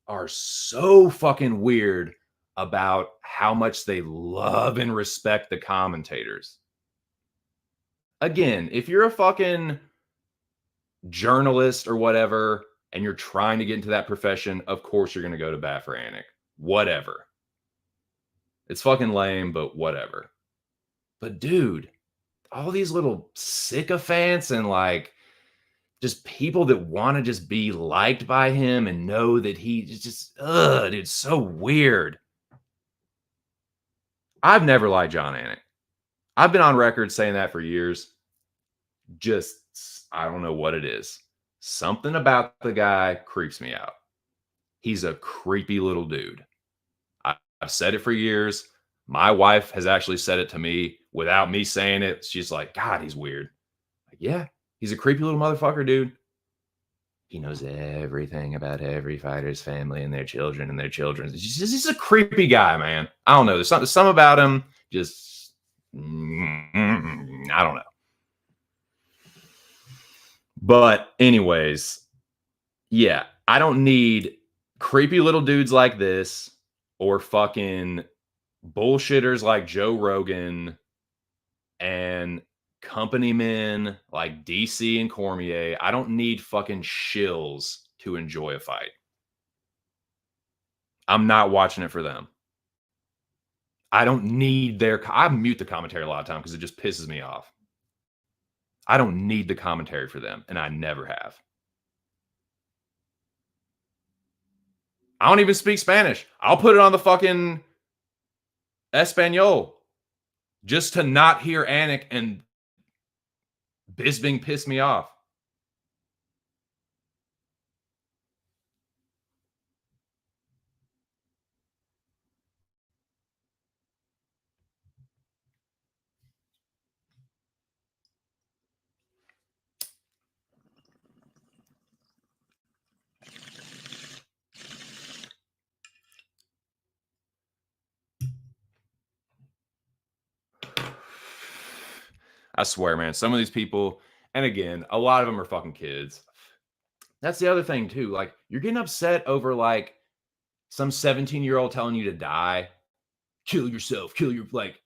are so fucking weird about how much they love and respect the commentators. Again, if you're a fucking journalist or whatever, and you're trying to get into that profession, of course you're going to go to bat for Anik. Whatever. It's fucking lame, but whatever. But dude, all these little sycophants and like just people that want to just be liked by him and know that he's just, dude, so weird. I've never liked John Anik. I've been on record saying that for years. Just, I don't know what it is. Something about the guy creeps me out. He's a creepy little dude. I've said it for years. My wife has actually said it to me without me saying it. She's like, God, he's weird. Like, yeah, he's a creepy little motherfucker, dude. He knows everything about every fighter's family and their children and their children's. He's a creepy guy, man. I don't know. There's something about him. Just, I don't know. But anyways, yeah, I don't need creepy little dudes like this or fucking bullshitters like Joe Rogan and company men like DC and Cormier. I don't need fucking shills to enjoy a fight. I'm not watching it for them. I don't need I mute the commentary a lot of time because it just pisses me off. I don't need the commentary for them, and I never have. I don't even speak Spanish. I'll put it on the fucking Espanol just to not hear Anik and Bisping piss me off. I swear, man, some of these people, and again, a lot of them are fucking kids. That's the other thing, too. Like, you're getting upset over, like, some 17-year-old telling you to die. Kill yourself. Kill your, like,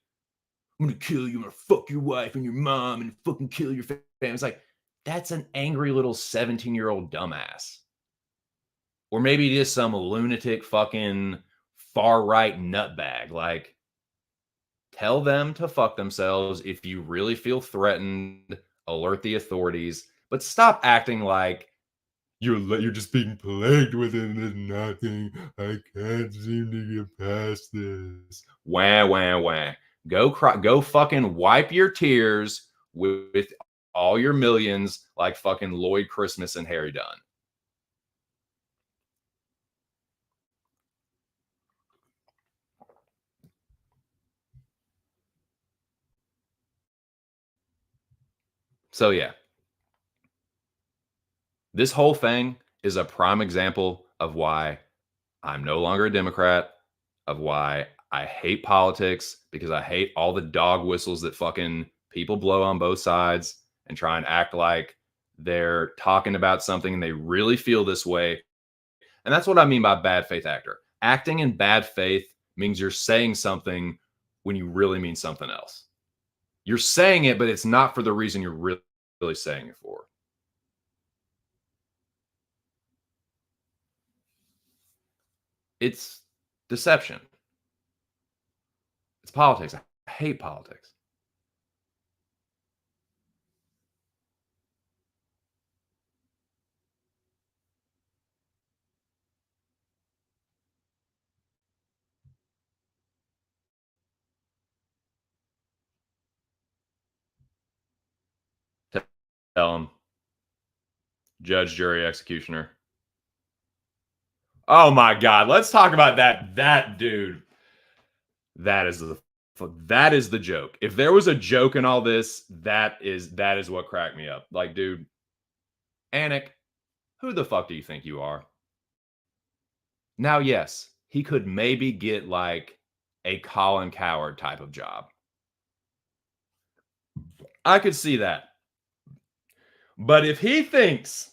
I'm going to kill you. I'm going to fuck your wife and your mom and fucking kill your family. It's like, that's an angry little 17-year-old dumbass. or maybe just some lunatic fucking far right nutbag. Like, tell them to fuck themselves. If you really feel threatened, alert the authorities, but stop acting like you're just being plagued with it and there's nothing. I can't seem to get past this. Wah wah wah. Go cry, go fucking wipe your tears with all your millions like fucking Lloyd Christmas and Harry Dunn. So yeah, this whole thing is a prime example of why I'm no longer a Democrat, of why I hate politics, because I hate all the dog whistles that fucking people blow on both sides and try and act like they're talking about something and they really feel this way. And that's what I mean by bad faith actor. Acting in bad faith means you're saying something when you really mean something else. You're saying it, but it's not for the reason you're really saying it for. It's deception. It's politics. I hate politics. Tell them judge, jury, executioner. Oh my god, let's talk about that. That dude, that is the joke. If there was a joke in all this, that is what cracked me up. Like, dude, Anik, who the fuck do you think you are? Now, yes, he could maybe get like a Colin Coward type of job. I could see that. But if he thinks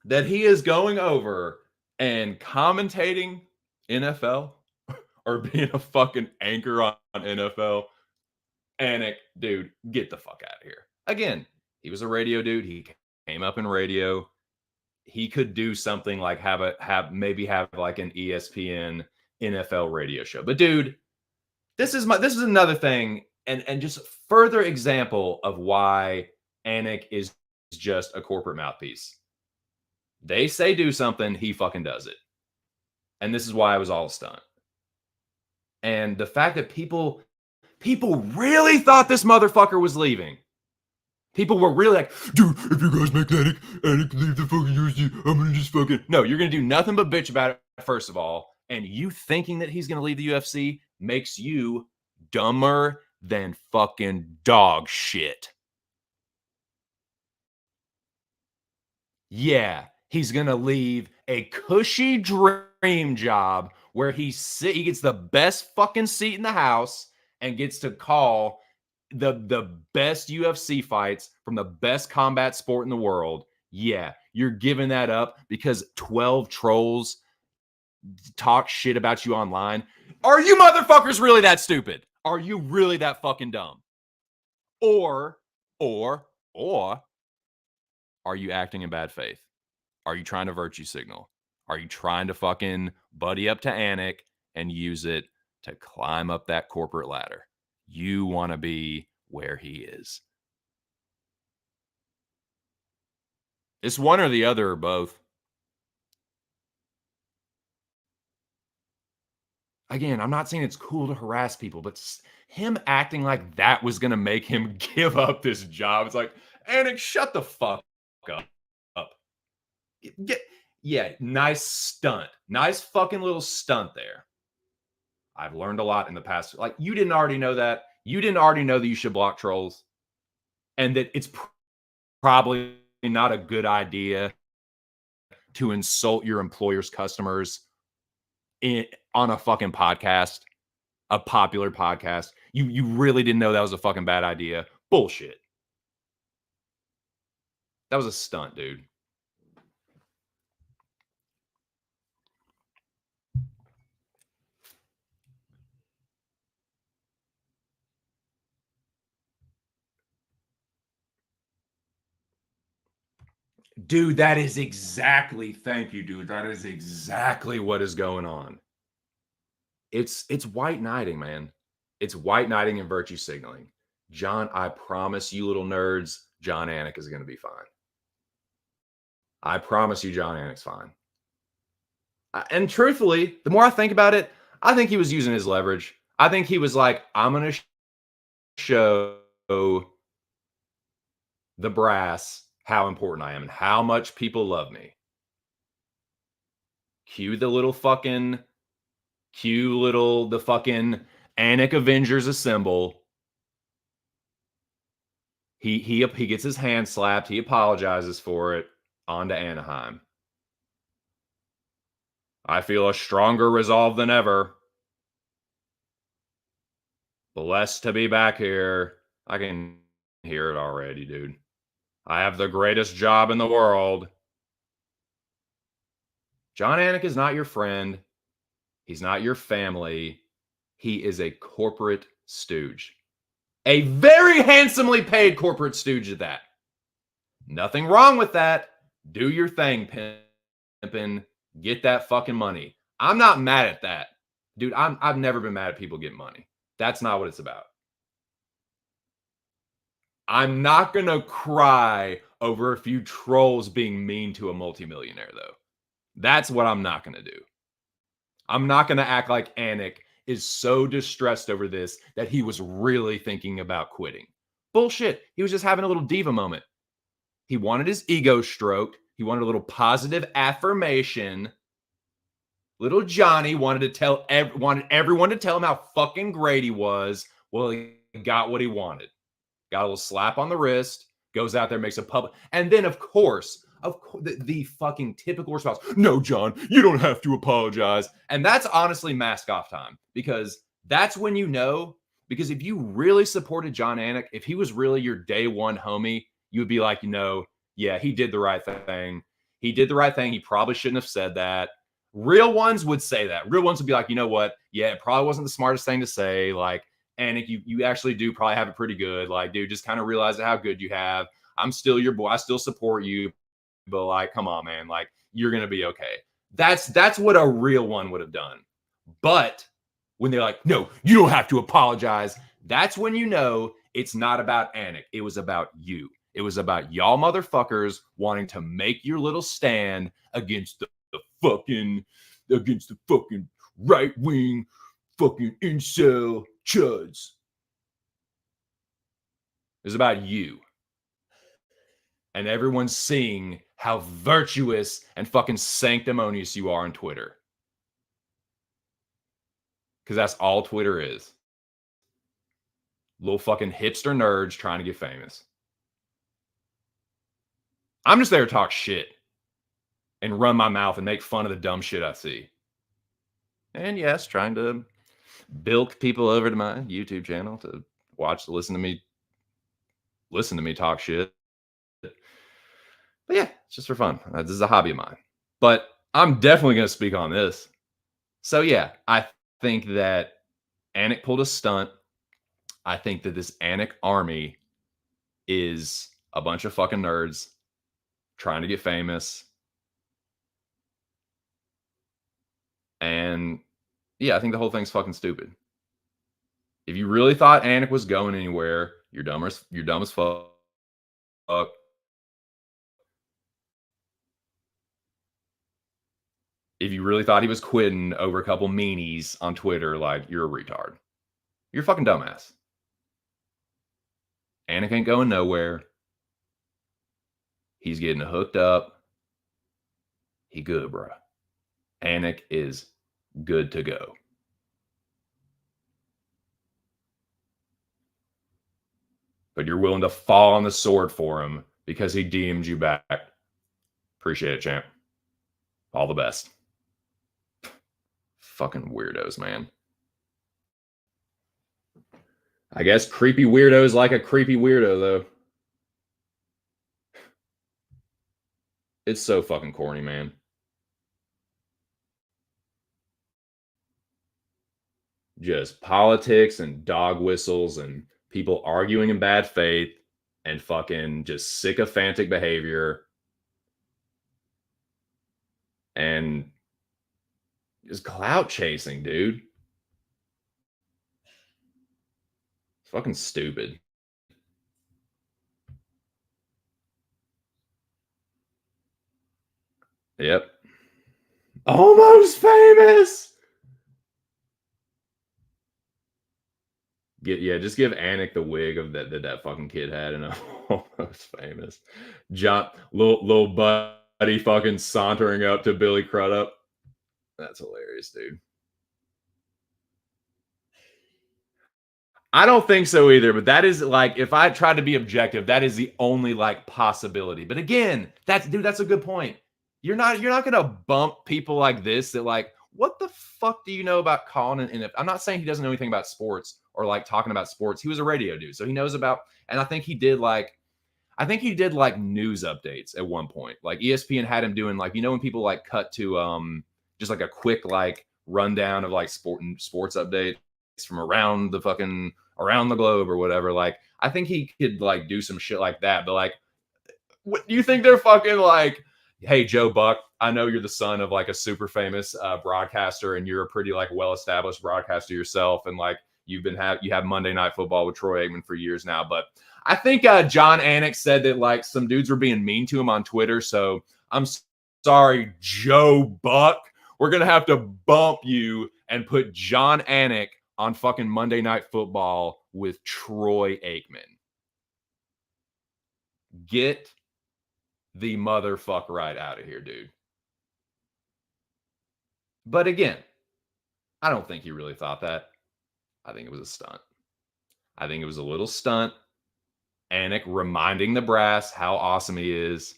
that he is going over and commentating NFL or being a fucking anchor on NFL, Anik, dude, get the fuck out of here. Again, he was a radio dude. He came up in radio. He could do something like have like an ESPN NFL radio show. But dude, this is another thing, and just further example of why Anik is just a corporate mouthpiece. They say do something, he fucking does it. And this is why I was all a stunt. And the fact that people really thought this motherfucker was leaving. People were really like, dude, if you guys make Anik leave the fucking UFC, I'm gonna just fucking. No, you're gonna do nothing but bitch about it, first of all. And you thinking that he's gonna leave the UFC makes you dumber than fucking dog shit. Yeah, he's gonna leave a cushy dream job where he gets the best fucking seat in the house and gets to call the best UFC fights from the best combat sport in the world. Yeah, you're giving that up because 12 trolls talk shit about you online. Are you motherfuckers really that stupid? Are you really that fucking dumb? Or, or are you acting in bad faith? Are you trying to virtue signal? Are you trying to fucking buddy up to Anik and use it to climb up that corporate ladder? You want to be where he is. It's one or the other or both. Again, I'm not saying it's cool to harass people, but him acting like that was going to make him give up this job. It's like, Anik, shut the fuck up. Get, yeah, nice stunt. Nice fucking little stunt there. I've learned a lot in the past. Like, you didn't already know that. You didn't already know that you should block trolls and that it's probably not a good idea to insult your employer's customers on a fucking podcast, a popular podcast. You really didn't know that was a fucking bad idea. Bullshit. That was a stunt, dude. Dude, that is exactly, thank you, dude. That is exactly what is going on. It's white knighting, man. It's white knighting and virtue signaling. John, I promise you little nerds, John Anik is going to be fine. I promise you John Anik's fine. And truthfully, the more I think about it, I think he was using his leverage. I think he was like, I'm going to show the brass how important I am and how much people love me. Cue the fucking Anik Avengers assemble. He gets his hand slapped. He apologizes for it. On to Anaheim. I feel a stronger resolve than ever. Blessed to be back here. I can hear it already, dude. I have the greatest job in the world. John Anik is not your friend. He's not your family. He is a corporate stooge. A very handsomely paid corporate stooge at that. Nothing wrong with that. Do your thing, pimpin'. Get that fucking money. I'm not mad at that. Dude, I've never been mad at people getting money. That's not what it's about. I'm not going to cry over a few trolls being mean to a multimillionaire, though. That's what I'm not going to do. I'm not going to act like Anik is so distressed over this that he was really thinking about quitting. Bullshit. He was just having a little diva moment. He wanted his ego stroked. He wanted a little positive affirmation. Little Johnny wanted everyone to tell him how fucking great he was. Well, he got what he wanted. Got a little slap on the wrist, goes out there, makes a public. And then, of course, the fucking typical response, no, John, you don't have to apologize. And that's honestly mask off time, because that's when you know, because if you really supported John Anik, if he was really your day one homie, you would be like, yeah, he did the right thing. He did the right thing. He probably shouldn't have said that. Real ones would say that. Real ones would be like, you know what? Yeah, it probably wasn't the smartest thing to say. Like, Anik, you actually do probably have it pretty good. Like, dude, just kind of realize how good you have. I'm still your boy. I still support you. But like, come on, man. Like, you're gonna be okay. That's what a real one would have done. But when they're like, no, you don't have to apologize, that's when you know it's not about Anik. It was about you. It was about y'all motherfuckers wanting to make your little stand against the fucking right wing fucking incel chuds. It's about you. And everyone's seeing how virtuous and fucking sanctimonious you are on Twitter. Because that's all Twitter is. Little fucking hipster nerds trying to get famous. I'm just there to talk shit and run my mouth and make fun of the dumb shit I see. And yes, trying to bilk people over to my YouTube channel to listen to me talk shit. But yeah, it's just for fun. This is a hobby of mine. But I'm definitely going to speak on this. So yeah, I think that Anik pulled a stunt. I think that this Anik army is a bunch of fucking nerds trying to get famous. And yeah, I think the whole thing's fucking stupid. If you really thought Anik was going anywhere, you're dumb as fuck. If you really thought he was quitting over a couple meanies on Twitter, like, you're a retard. You're a fucking dumbass. Anik ain't going nowhere. He's getting hooked up. He good, bro. Anik is good to go. But you're willing to fall on the sword for him because he DM'd you back. Appreciate it, champ. All the best. Fucking weirdos, man. I guess creepy weirdos like a creepy weirdo, though. It's so fucking corny, man. Just politics and dog whistles and people arguing in bad faith and fucking just sycophantic behavior. and just clout chasing, dude. It's fucking stupid. Yep. Almost famous. Just give Anik the wig of that fucking kid had and Almost Famous. John, little buddy fucking sauntering up to Billy Crudup. That's hilarious, dude. I don't think so either, but that is like, if I try to be objective, that is the only like possibility. But again, that's a good point. You're not gonna bump people like this that like, what the fuck do you know about calling an I'm not saying he doesn't know anything about sports or like talking about sports. He was a radio dude, so he knows about, and I think he did like news updates at one point. Like ESPN had him doing like, when people like cut to just like a quick like rundown of like sports updates from around the globe or whatever. Like I think he could like do some shit like that. But like, what do you think they're fucking like, hey Joe Buck, I know you're the son of like a super famous broadcaster and you're a pretty like well-established broadcaster yourself, and like you have Monday Night Football with Troy Aikman for years now, but I think John Anik said that like some dudes were being mean to him on Twitter. So I'm sorry, Joe Buck. We're going to have to bump you and put John Anik on fucking Monday Night Football with Troy Aikman. Get the motherfucker right out of here, dude. But again, I don't think he really thought that. I think it was a stunt. I think it was a little stunt. Anik reminding the brass how awesome he is.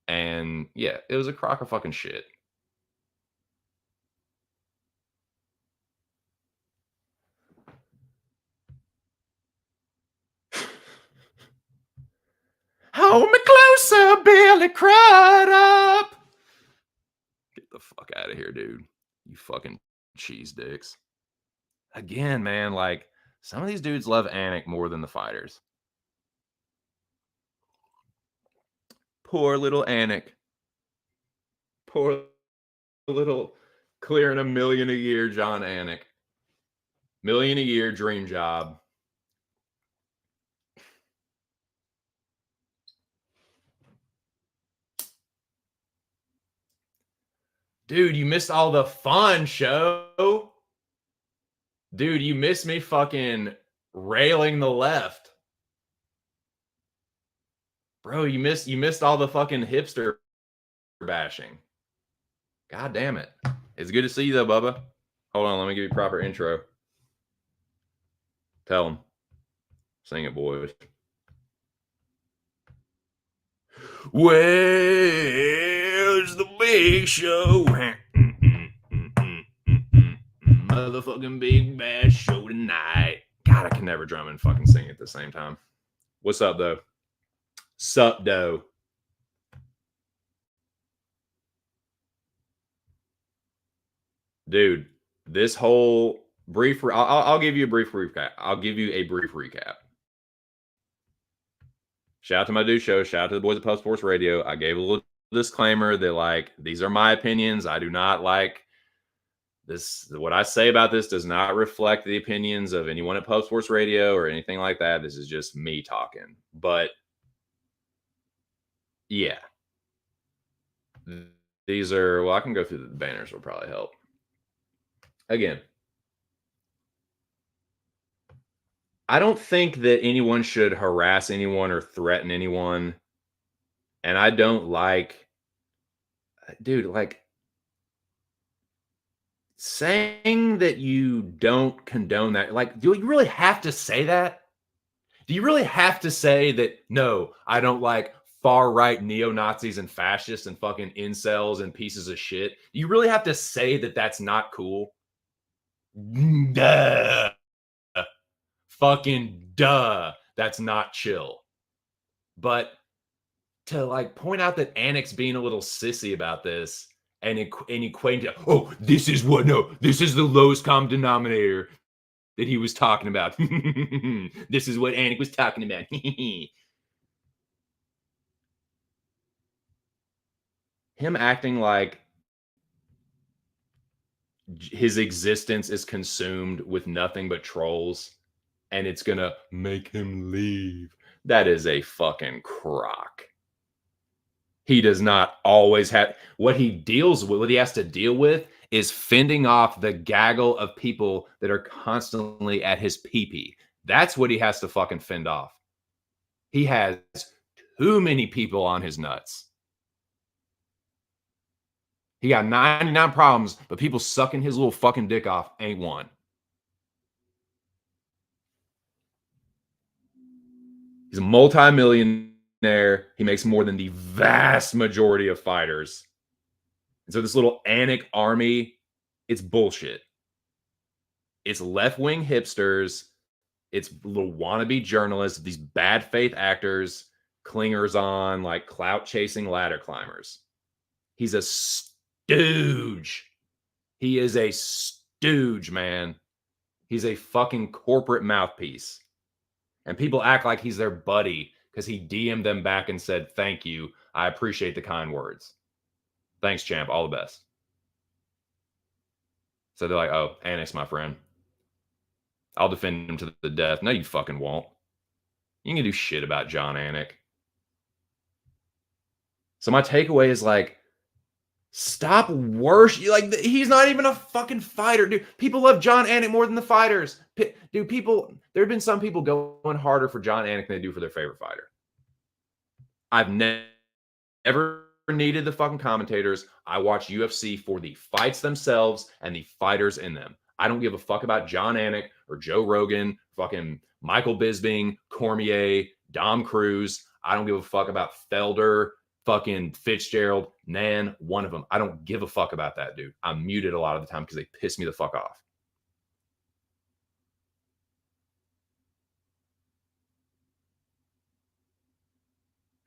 And yeah, it was a crock of fucking shit. Hold me closer, Billy Crudup. Get the fuck out of here, dude. You fucking cheese dicks. Again, man, like some of these dudes love Anik more than the fighters. Poor little Anik. Poor little clearing $1 million a year, John Anik. $1 million a year, dream job. Dude, you missed all the fun, show. Dude, you missed me fucking railing the left. Bro, you missed all the fucking hipster bashing. God damn it. It's good to see you though, Bubba. Hold on, let me give you a proper intro. Tell him. Sing it, boys. Where's the big show? Motherfucking big bad show tonight. God, I can never drum and fucking sing at the same time. What's up, though? Sup, doe. Dude, this whole brief, I'll give you a brief recap. Shout out to my dude show. Shout out to the boys at Pub Sports Radio. I gave a little disclaimer that like, these are my opinions. I do not like this. What I say about this does not reflect the opinions of anyone at Pub Sports Radio or anything like that. This is just me talking. But yeah, these are, well, I can go through the banners, will probably help. Again, I don't think that anyone should harass anyone or threaten anyone. And I don't like, dude, like saying that you don't condone that. Like, do you really have to say that? Do you really have to say that, no, I don't like far right neo Nazis and fascists and fucking incels and pieces of shit? Do you really have to say that that's not cool? Duh. Fucking duh. That's not chill. But to like point out that Anik's being a little sissy about this and equating to, oh, this is the lowest common denominator that he was talking about. This is what Anik was talking about. him acting like his existence is consumed with nothing but trolls and it's gonna make him leave. That is a fucking crock. He does not always have what he deals with, what he has to deal with is fending off the gaggle of people that are constantly at his pee-pee. That's what he has to fucking fend off. He has too many people on his nuts. He got 99 problems, but people sucking his little fucking dick off ain't one. He's a multi-millionaire. He makes more than the vast majority of fighters. And so this little Anik army, it's bullshit. It's left-wing hipsters. It's little wannabe journalists, these bad faith actors, clingers on, like clout-chasing ladder climbers. He's a stooge. He is a stooge, man. He's a fucking corporate mouthpiece. And people act like he's their buddy because he DM'd them back and said, thank you. I appreciate the kind words. Thanks, champ. All the best. So they're like, oh, Anik's my friend. I'll defend him to the death. No, you fucking won't. You can do shit about John Anik. So my takeaway is like, stop worshiping. Like, he's not even a fucking fighter, dude. People love John Anik more than the fighters. Dude, there have been some people going harder for John Anik than they do for their favorite fighter. I've never needed the fucking commentators. I watch UFC for the fights themselves and the fighters in them. I don't give a fuck about John Anik or Joe Rogan, fucking Michael Bisping, Cormier, Dom Cruz. I don't give a fuck about Felder, fucking Fitzgerald, Nan, one of them. I don't give a fuck about that, dude. I'm muted a lot of the time because they piss me the fuck off.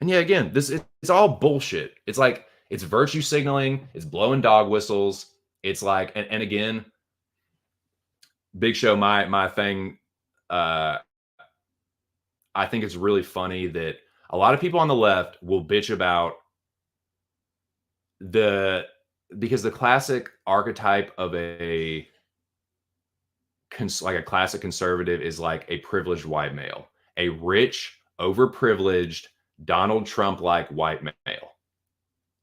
And yeah, again, it's all bullshit. It's like, it's virtue signaling, it's blowing dog whistles. It's like, and again, Big Show, my thing, I think it's really funny that a lot of people on the left will bitch about because the classic archetype of a classic conservative is like a privileged white male, a rich, overprivileged, Donald Trump-like white male.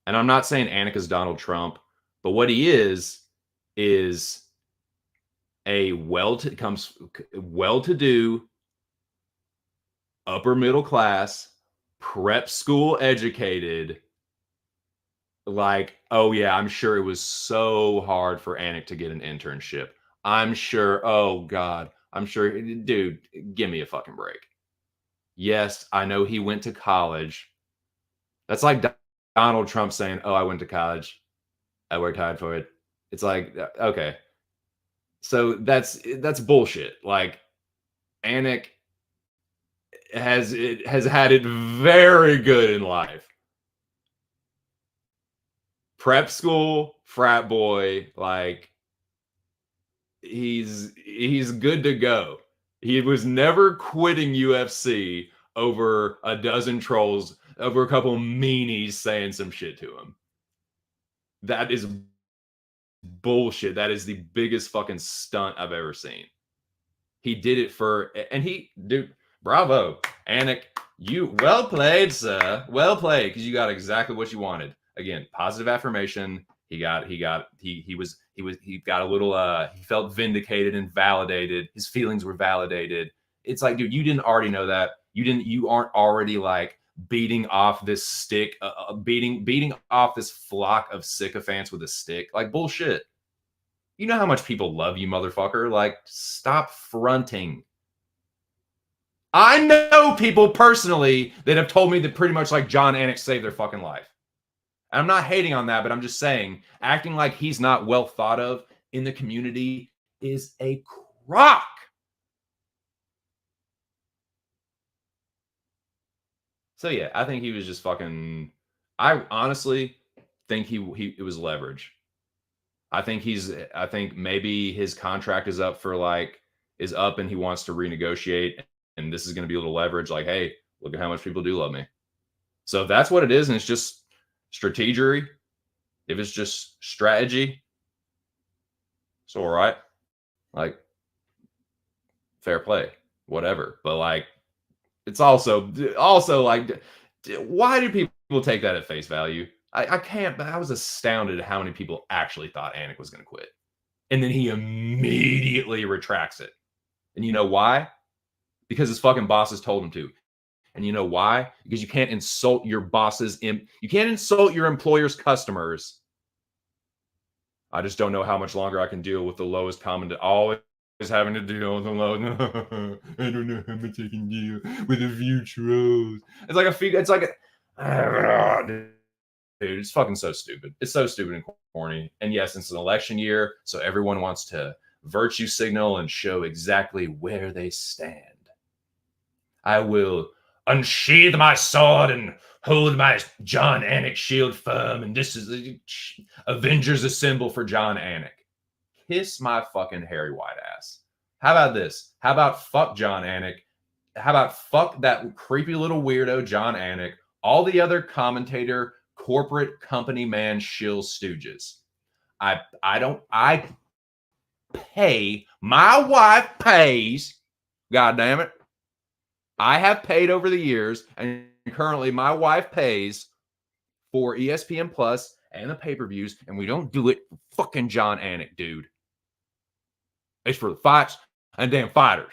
And I'm not saying Anik is Donald Trump, but what he is a well-to-do, upper middle class, prep school educated, like, oh yeah, I'm sure it was so hard for Anik to get an internship. I'm sure, oh God, I'm sure, dude, give me a fucking break. Yes, I know he went to college. That's like Donald Trump saying, oh, I went to college. I worked hard for it. It's like, okay. So that's bullshit. Like, Anik has had it very good in life. Prep school, frat boy, like he's good to go. He was never quitting UFC over a dozen trolls, over a couple meanies saying some shit to him. That is bullshit. That is the biggest fucking stunt I've ever seen. He did it dude, bravo, Anik. You well played, sir. Well played, because you got exactly what you wanted. Again, positive affirmation. He got a little he felt vindicated and validated. His feelings were validated. It's like, dude, you didn't already know that. You aren't already like beating off this stick, beating off this flock of sycophants with a stick. Like, bullshit. You know how much people love you, motherfucker. Like, stop fronting. I know people personally that have told me that pretty much like John Anik saved their fucking life. And I'm not hating on that, but I'm just saying, acting like he's not well thought of in the community is a crock. So yeah, I think he was just fucking. I honestly think it was leverage. I think maybe his contract is up and he wants to renegotiate, and this is going to be a little leverage. Like, hey, look at how much people do love me. So if that's what it is, and it's just strategery, If it's just strategy, it's all right. Like, fair play, whatever. But like, it's also like, why do people take that at face value? I can't. But I was astounded at how many people actually thought Anik was going to quit, and then he immediately retracts it. And you know why? Because his fucking bosses told him to. And you know why? Because you can't insult your bosses. You can't insult your employer's customers. I just don't know how much longer I can deal with the lowest common. Always having to deal with the low. I don't know how much I can deal with a few trolls. It's like It's like dude, it's fucking so stupid. It's so stupid and corny. And yes, it's an election year, so everyone wants to virtue signal and show exactly where they stand. I will unsheathe my sword and hold my John Anik shield firm, and this is Avengers Assemble for John Anik. Kiss my fucking hairy white ass. How about this? How about fuck John Anik? How about fuck that creepy little weirdo John Anik, all the other commentator, corporate company man shill stooges. I pay, my wife pays, god damn it. I have paid over the years, and currently my wife pays for ESPN Plus and the pay-per-views, and we don't do it for fucking John Anik, dude. It's for the fights and damn fighters.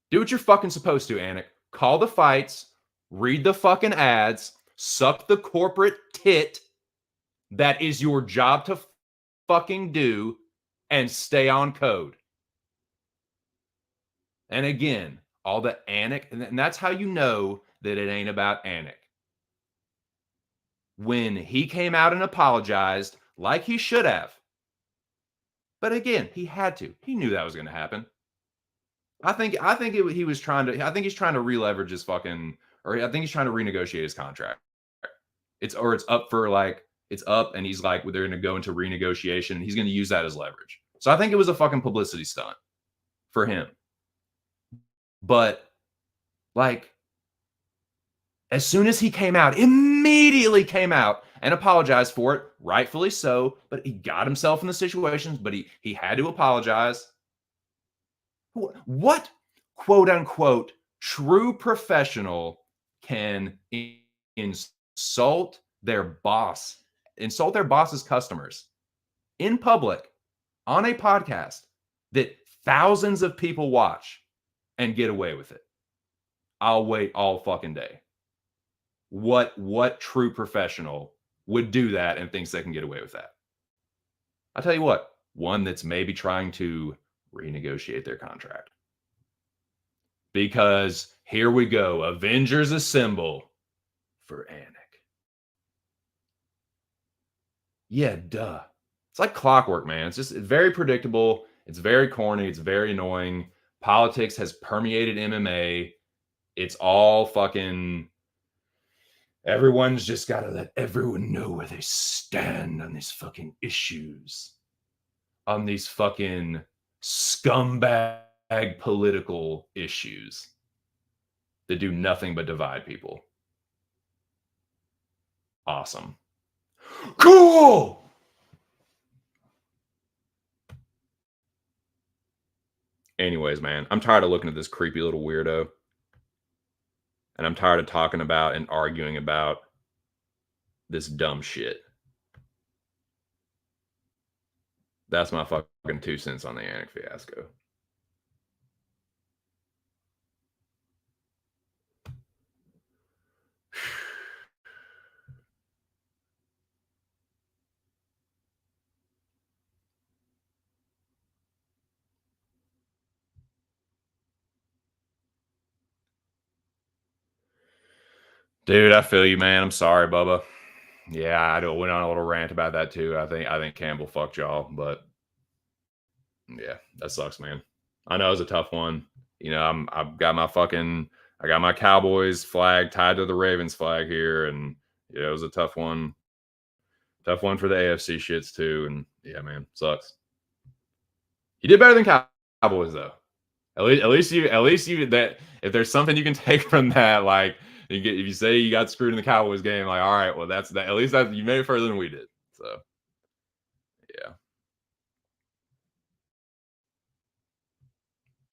Do what you're fucking supposed to, Anik. Call the fights, read the fucking ads, suck the corporate tit that is your job to fucking do, and stay on code. And again, all the Anik, and that's how you know that it ain't about Anik. When he came out and apologized, like he should have. But again, he had to. He knew that was going to happen. I think he was trying to. I think he's trying to re-leverage his fucking, or I think he's trying to renegotiate his contract. It's up for like, it's up, and he's like, they're going to go into renegotiation, and he's going to use that as leverage. So I think it was a fucking publicity stunt for him. But like, as soon as he came out, immediately came out and apologized for it, rightfully so. But he got himself in the situations, but he had to apologize. What quote unquote true professional can insult their boss's customers in public on a podcast that thousands of people watch and get away with it? I'll wait all fucking day. What true professional would do that and thinks they can get away with that? I'll tell you what, one that's maybe trying to renegotiate their contract. Because here we go, Avengers Assemble for Anik. Yeah, duh. It's like clockwork, man. It's very predictable. It's very corny. It's very annoying. Politics has permeated MMA. It's all fucking, everyone's just got to let everyone know where they stand on these fucking issues, on these fucking scumbag political issues that do nothing but divide people. Awesome. Cool. Anyways, man, I'm tired of looking at this creepy little weirdo. And I'm tired of talking about and arguing about this dumb shit. That's my fucking 2 cents on the Anik fiasco. Dude, I feel you, man. I'm sorry, Bubba. Yeah, I went on a little rant about that too. I think Campbell fucked y'all, but yeah, that sucks, man. I know it was a tough one. You know, I got my Cowboys flag tied to the Ravens flag here, and yeah, it was a tough one. Tough one for the AFC shits too, and yeah, man, sucks. You did better than Cowboys though. At least you that if there's something you can take from that, like if you say you got screwed in the Cowboys game, like, all right, well, that's that. At least that you made it further than we did. So yeah,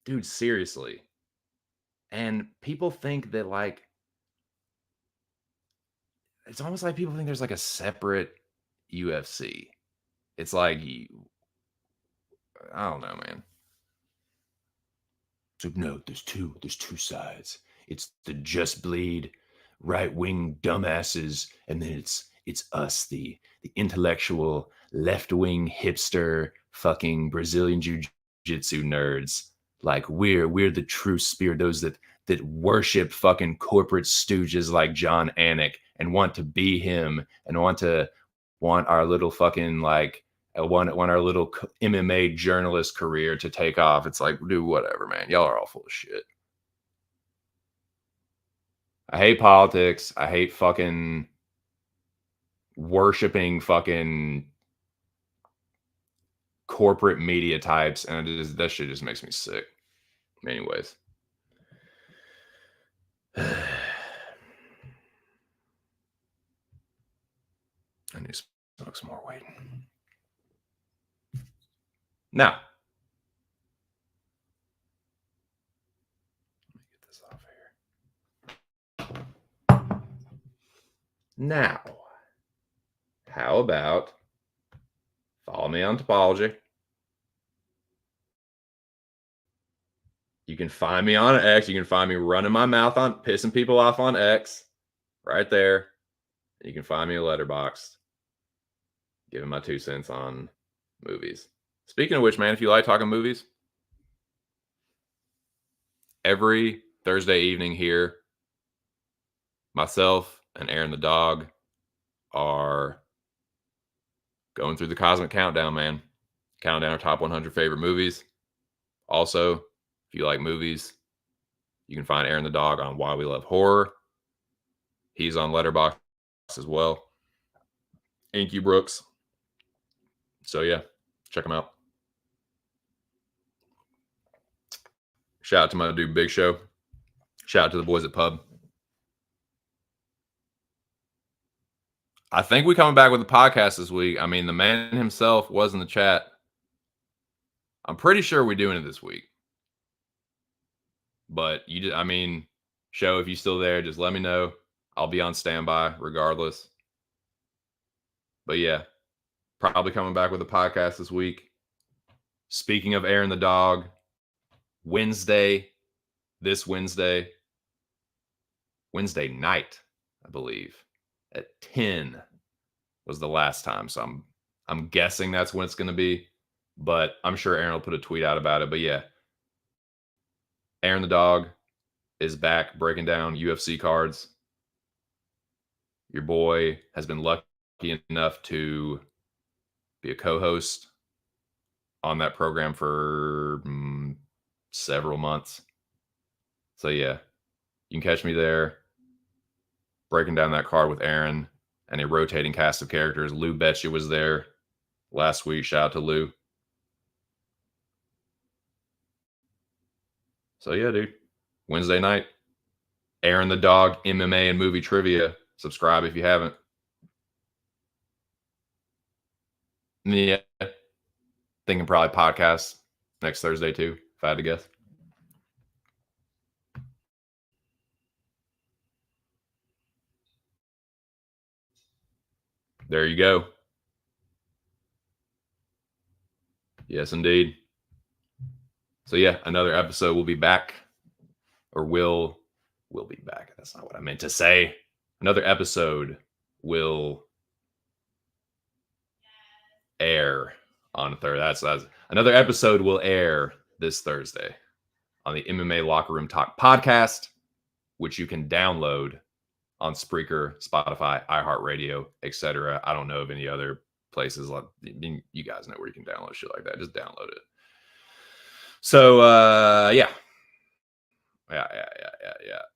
dude, seriously. And people think that like it's almost like people think there's like a separate UFC. It's like I don't know, man. So no, there's two sides. It's the Just Bleed right wing dumbasses, and then it's us, the intellectual left wing hipster fucking Brazilian jiu jitsu nerds. Like we're the true spirit, those that worship fucking corporate stooges like John Anik and want to be him and want our little fucking like want our little MMA journalist career to take off. It's like, dude, whatever, man. Y'all are all full of shit. I hate politics. I hate fucking worshiping fucking corporate media types, and that shit just makes me sick. Anyways, I need to smoke some more weed. Now, let me get this off here. Now, how about follow me on Topology? You can find me on X. You can find me running my mouth on pissing people off on X, right there. You can find me a Letterboxd, giving my 2 cents on movies. Speaking of which, man, if you like talking movies, every Thursday evening here, myself and Aaron the dog are going through the Cosmic Countdown, man. Counting down our top 100 favorite movies. Also, if you like movies, you can find Aaron the dog on Why We Love Horror. He's on Letterboxd as well. Inky Brooks. So yeah, check him out. Shout out to my dude Big Show. Shout out to the boys at Pub. I think we coming back with the podcast this week. I mean, the man himself was in the chat. I'm pretty sure we're doing it this week. But show, if you're still there, just let me know. I'll be on standby regardless. But yeah, probably coming back with a podcast this week. Speaking of Aaron the dog, this Wednesday night, I believe, at 10 was the last time. So I'm guessing that's when it's going to be, but I'm sure Aaron will put a tweet out about it. But yeah, Aaron the dog is back breaking down UFC cards. Your boy has been lucky enough to be a co-host on that program for several months. So yeah, you can catch me there breaking down that card with Aaron and a rotating cast of characters. Lou Betcha was there last week. Shout out to Lou. So yeah, dude. Wednesday night, Aaron the dog, MMA and movie trivia. Subscribe if you haven't. Yeah. Thinking probably podcast next Thursday too, if I had to guess. There you go. Yes, indeed. So yeah, another episode will be back, or will be back. That's not what I meant to say. Another episode will air on Thursday. That's another episode will air this Thursday on the MMA Locker Room Talk podcast, which you can download on Spreaker, Spotify, iHeartRadio, etc. I don't know of any other places. Like, you guys know where you can download shit like that. Just download it. So yeah.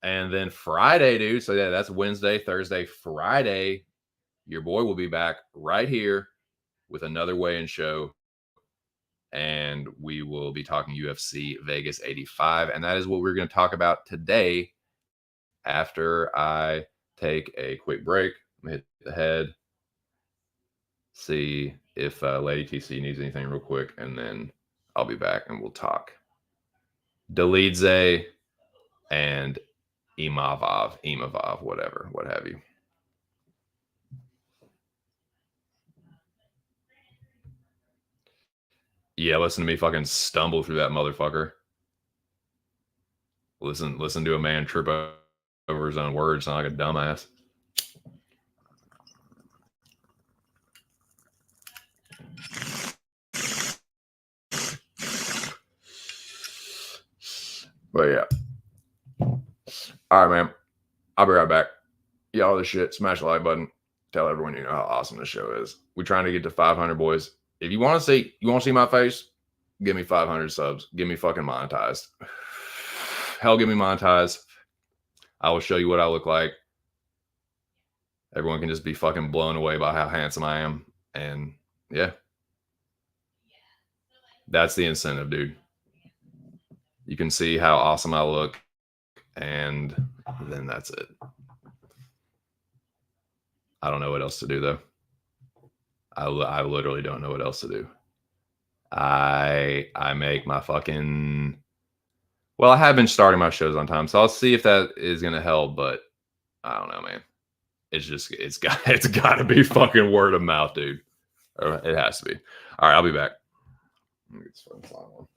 And then Friday, dude. So yeah, that's Wednesday, Thursday, Friday. Your boy will be back right here with another weigh-in show. And we will be talking UFC Vegas 85. And that is what we're going to talk about today after I take a quick break. I'm gonna hit the head, see if Lady TC needs anything real quick, and then I'll be back and we'll talk Delidze and Imavov, whatever, what have you. Yeah, listen to me fucking stumble through that motherfucker. Listen to a man trip over his own words, sound like a dumbass. But yeah. All right, man. I'll be right back. Y'all this shit. Smash the like button. Tell everyone you know how awesome this show is. We're trying to get to 500, boys. If you want to see my face, give me 500 subs. Give me fucking monetized. Hell, give me monetized. I will show you what I look like. Everyone can just be fucking blown away by how handsome I am. And yeah, that's the incentive, dude. You can see how awesome I look. And then that's it. I don't know what else to do, though. I literally don't know what else to do. I make my fucking... Well, I have been starting my shows on time, so I'll see if that is going to help, but I don't know, man. It's got to be fucking word of mouth, dude. It has to be. All right, I'll be back. Let me get this fucking slime on.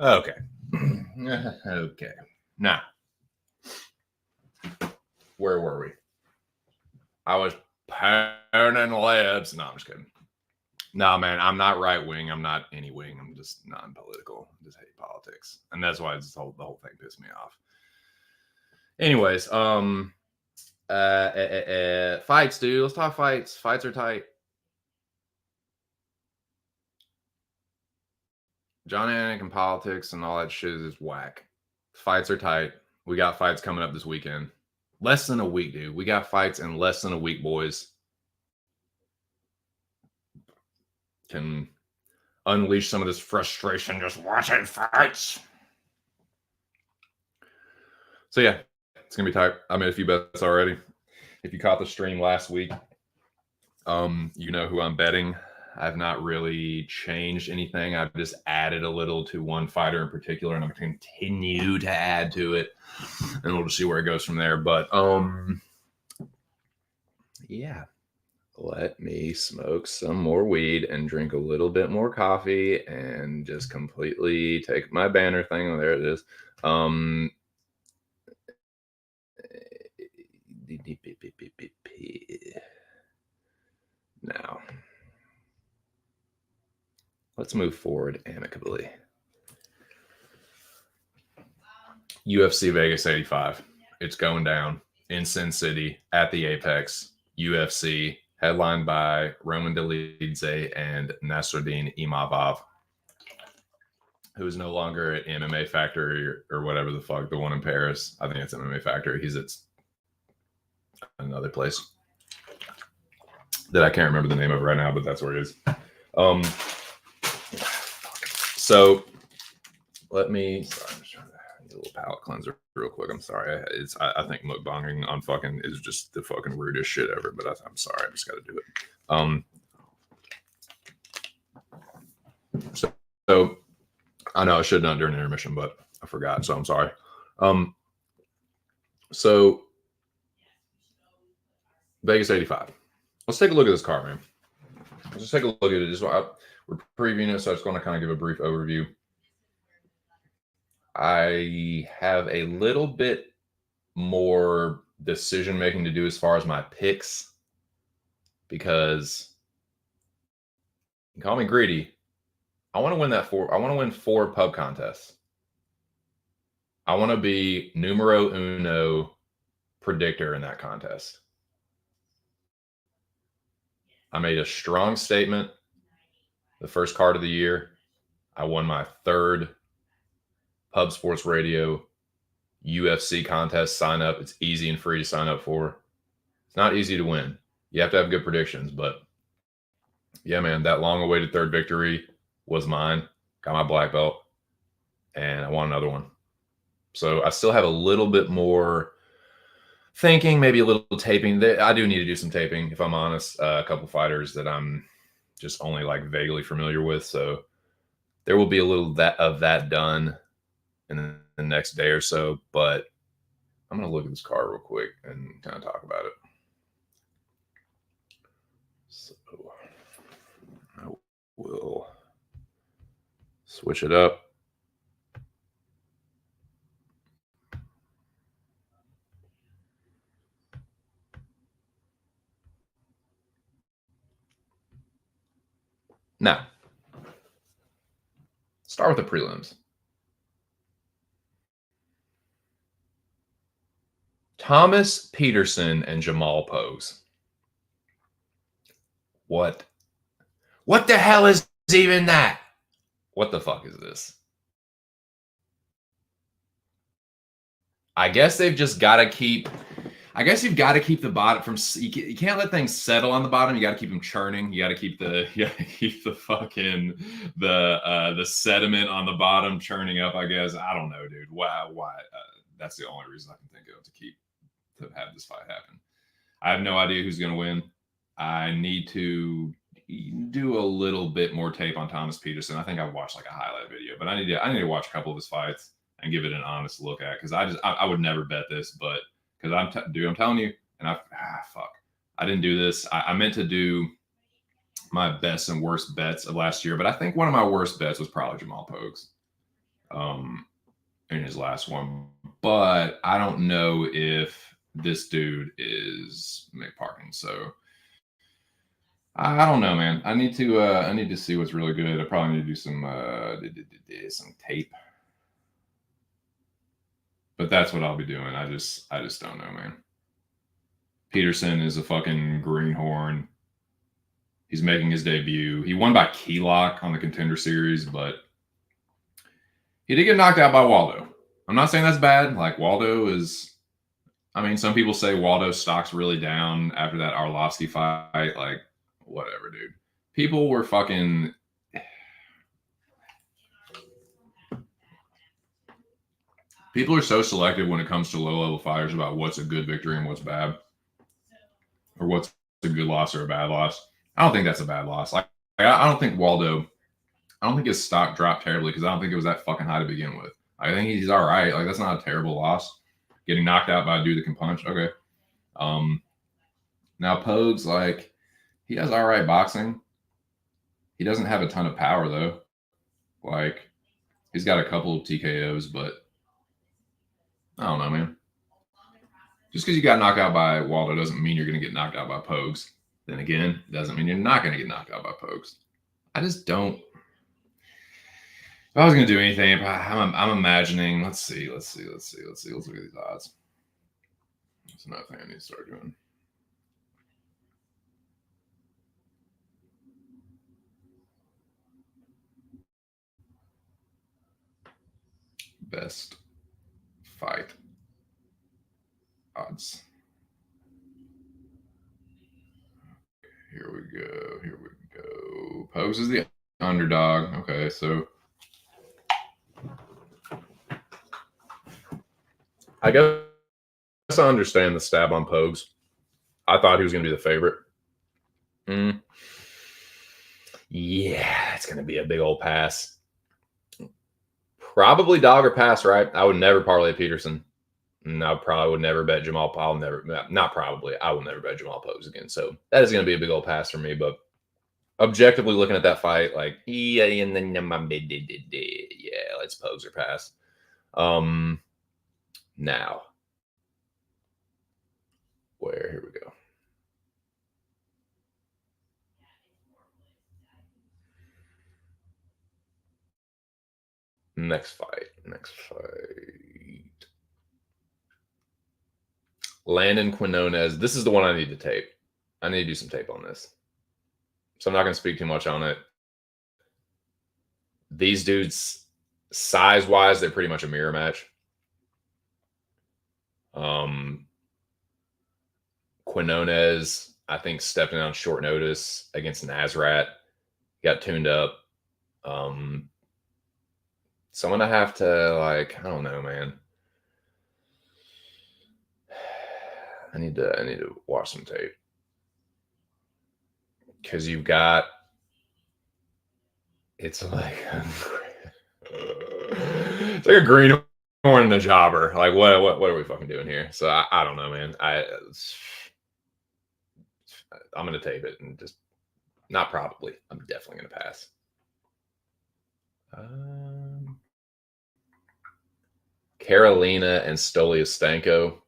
Okay. Okay. Now, where were we? I was pounding leads. No, I'm just kidding. No, man, I'm not right wing. I'm not any wing. I'm just non-political. I just hate politics, and that's why the whole thing pissed me off. Anyways, Fights, dude. Let's talk fights. Fights are tight. John Anik and politics and all that shit is whack. Fights are tight. We got fights coming up this weekend. Less than a week, dude. We got fights in less than a week, boys. Can unleash some of this frustration just watching fights. So yeah, it's gonna be tight. I made a few bets already. If you caught the stream last week, you know who I'm betting. I've not really changed anything. I've just added a little to one fighter in particular, and I'm going to continue to add to it, and we'll just see where it goes from there. But yeah, let me smoke some more weed and drink a little bit more coffee, and just completely take my banner thing. Oh, there it is. Now, let's move forward amicably. UFC Vegas 85. It's going down in Sin City at the Apex. UFC, headlined by Roman Dolidze and Nasruddin Imavov, who is no longer at MMA Factory or whatever the fuck, the one in Paris. I think it's MMA Factory. He's at another place that I can't remember the name of right now, but that's where it is. So let me. Sorry, I'm just trying to get a little palate cleanser real quick. I'm sorry. I think mukbanging on fucking is just the fucking rudest shit ever. But I'm sorry. I just got to do it. So I know I should have done it during intermission, but I forgot. So I'm sorry. So Vegas 85. Let's take a look at this card, man. Let's just take a look at it. We're previewing it, so I just want to kind of give a brief overview. I have a little bit more decision making to do as far as my picks, because you can call me greedy. I want to win I want to win 4 pub contests. I want to be numero uno predictor in that contest. I made a strong statement the first card of the year. I won my 3rd Pub Sports Radio UFC contest sign up. It's easy and free to sign up for. It's not easy to win. You have to have good predictions, but yeah, man, that long-awaited 3rd victory was mine. Got my black belt, and I want another one. So I still have a little bit more thinking, maybe a little taping. I do need to do some taping, if I'm honest. A couple fighters that I'm just only like vaguely familiar with. So there will be a little of that done in the next day or so. But I'm going to look at this card real quick and kind of talk about it. So I will switch it up. Now, start with the prelims. Thomas Peterson and Jamal Pose. What the hell is even that? What the fuck is this? I guess they've just got to keep. I guess you've got to keep the bottom from. You can't let things settle on the bottom. You got to keep them churning. You got to keep the fucking the sediment on the bottom churning up. I guess I don't know, dude. Why? That's the only reason I can think of to have this fight happen. I have no idea who's going to win. I need to do a little bit more tape on Thomas Peterson. I think I watched like a highlight video, but I need to watch a couple of his fights and give it an honest look at, because I would never bet this, but because I'm telling you, and I didn't do this. I meant to do my best and worst bets of last year, but I think one of my worst bets was probably Jamal Pogues in his last one. But I don't know if this dude is Mick Parkin, so I don't know, man. I need to see what's really good. I probably need to do some tape. But that's what I'll be doing. I just don't know, man. Peterson is a fucking greenhorn. He's making his debut. He won by key lock on the Contender Series, but he did get knocked out by Waldo. I'm not saying that's bad. Like, Waldo is, I mean, some people say Waldo's stock's really down after that Arlovsky fight. Like, whatever, dude. People were fucking. People are so selective when it comes to low-level fighters about what's a good victory and what's bad, or what's a good loss or a bad loss. I don't think that's a bad loss. Like, I don't think Waldo. I don't think his stock dropped terribly because I don't think it was that fucking high to begin with. I think he's all right. Like, that's not a terrible loss. Getting knocked out by a dude that can punch. Okay. Now Pogues, like, he has all right boxing. He doesn't have a ton of power though. Like, he's got a couple of TKOs, but I don't know, man. Just because you got knocked out by Waldo doesn't mean you're going to get knocked out by Pogues. Then again, it doesn't mean you're not going to get knocked out by Pogues. I just don't. If I was going to do anything, I'm imagining. Let's see. Let's look at these odds. That's another thing I need to start doing. Best fight odds. Here we go. Pogues is the underdog. Okay, so I guess I understand the stab on Pogues. I thought he was going to be the favorite. Yeah, it's going to be a big old pass. Probably dog or pass, right? I would never parlay Peterson. And I probably would never bet Jamal. I will never bet Jamal Pogues again. So that is going to be a big old pass for me. But objectively looking at that fight, like, yeah, let's Pogues or pass. Now, here we go. Next fight. Landon Quinones. This is the one I need to tape. I need to do some tape on this. So I'm not going to speak too much on it. These dudes, size-wise, they're pretty much a mirror match. Quinones, I think, stepping on short notice against Nasrat, got tuned up. So I'm going to have to, like, I don't know, man. I need to watch some tape. Because you've got, it's like a greenhorn and a jobber. Like, what are we fucking doing here? So I don't know, man. I'm gonna tape it and just not probably. I'm definitely gonna pass. Carolina and Stoliastenko.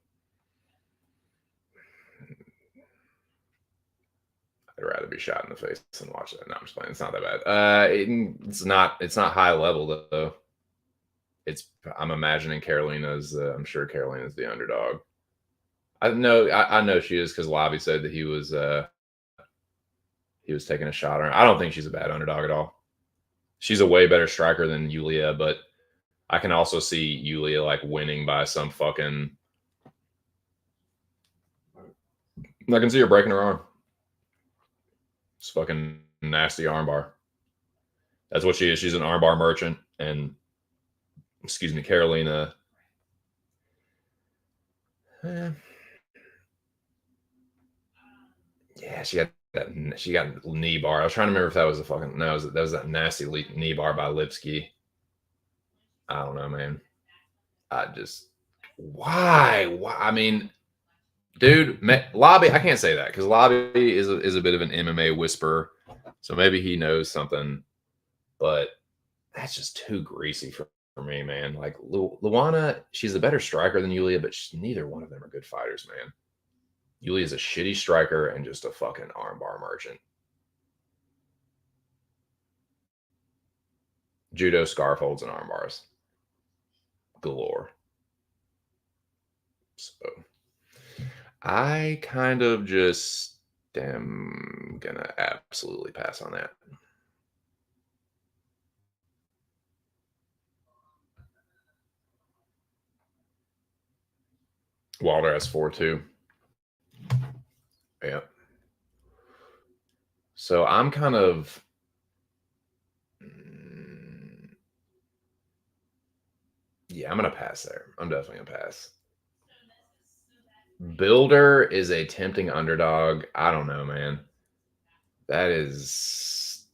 I'd rather be shot in the face than watch that. No, I'm just playing. It's not that bad. It's not high level though. I'm imagining Carolina's. I'm sure Carolina's the underdog. I know she is because Lobby said that he was taking a shot on her. I don't think she's a bad underdog at all. She's a way better striker than Yulia, but I can also see Yulia like winning by some fucking. I can see her breaking her arm. It's fucking nasty armbar. That's what she is. She's an armbar merchant, and Carolina. Yeah, she got knee bar. I was trying to remember if that was that was that nasty knee bar by Lipsky. I don't know, man. Why? I mean, dude, Lobby. I can't say that because Lobby is a bit of an MMA whisperer, so maybe he knows something. But that's just too greasy for me, man. Like Luana, she's a better striker than Yulia, but neither one of them are good fighters, man. Yulia's a shitty striker and just a fucking armbar merchant. Judo, scarf holds, and armbars galore. So I kind of just am gonna absolutely pass on that. Wilder has 4 too. Yeah. So I'm kind of mm, yeah, I'm gonna pass there. I'm definitely gonna pass. Builder is a tempting underdog. I don't know, man. That is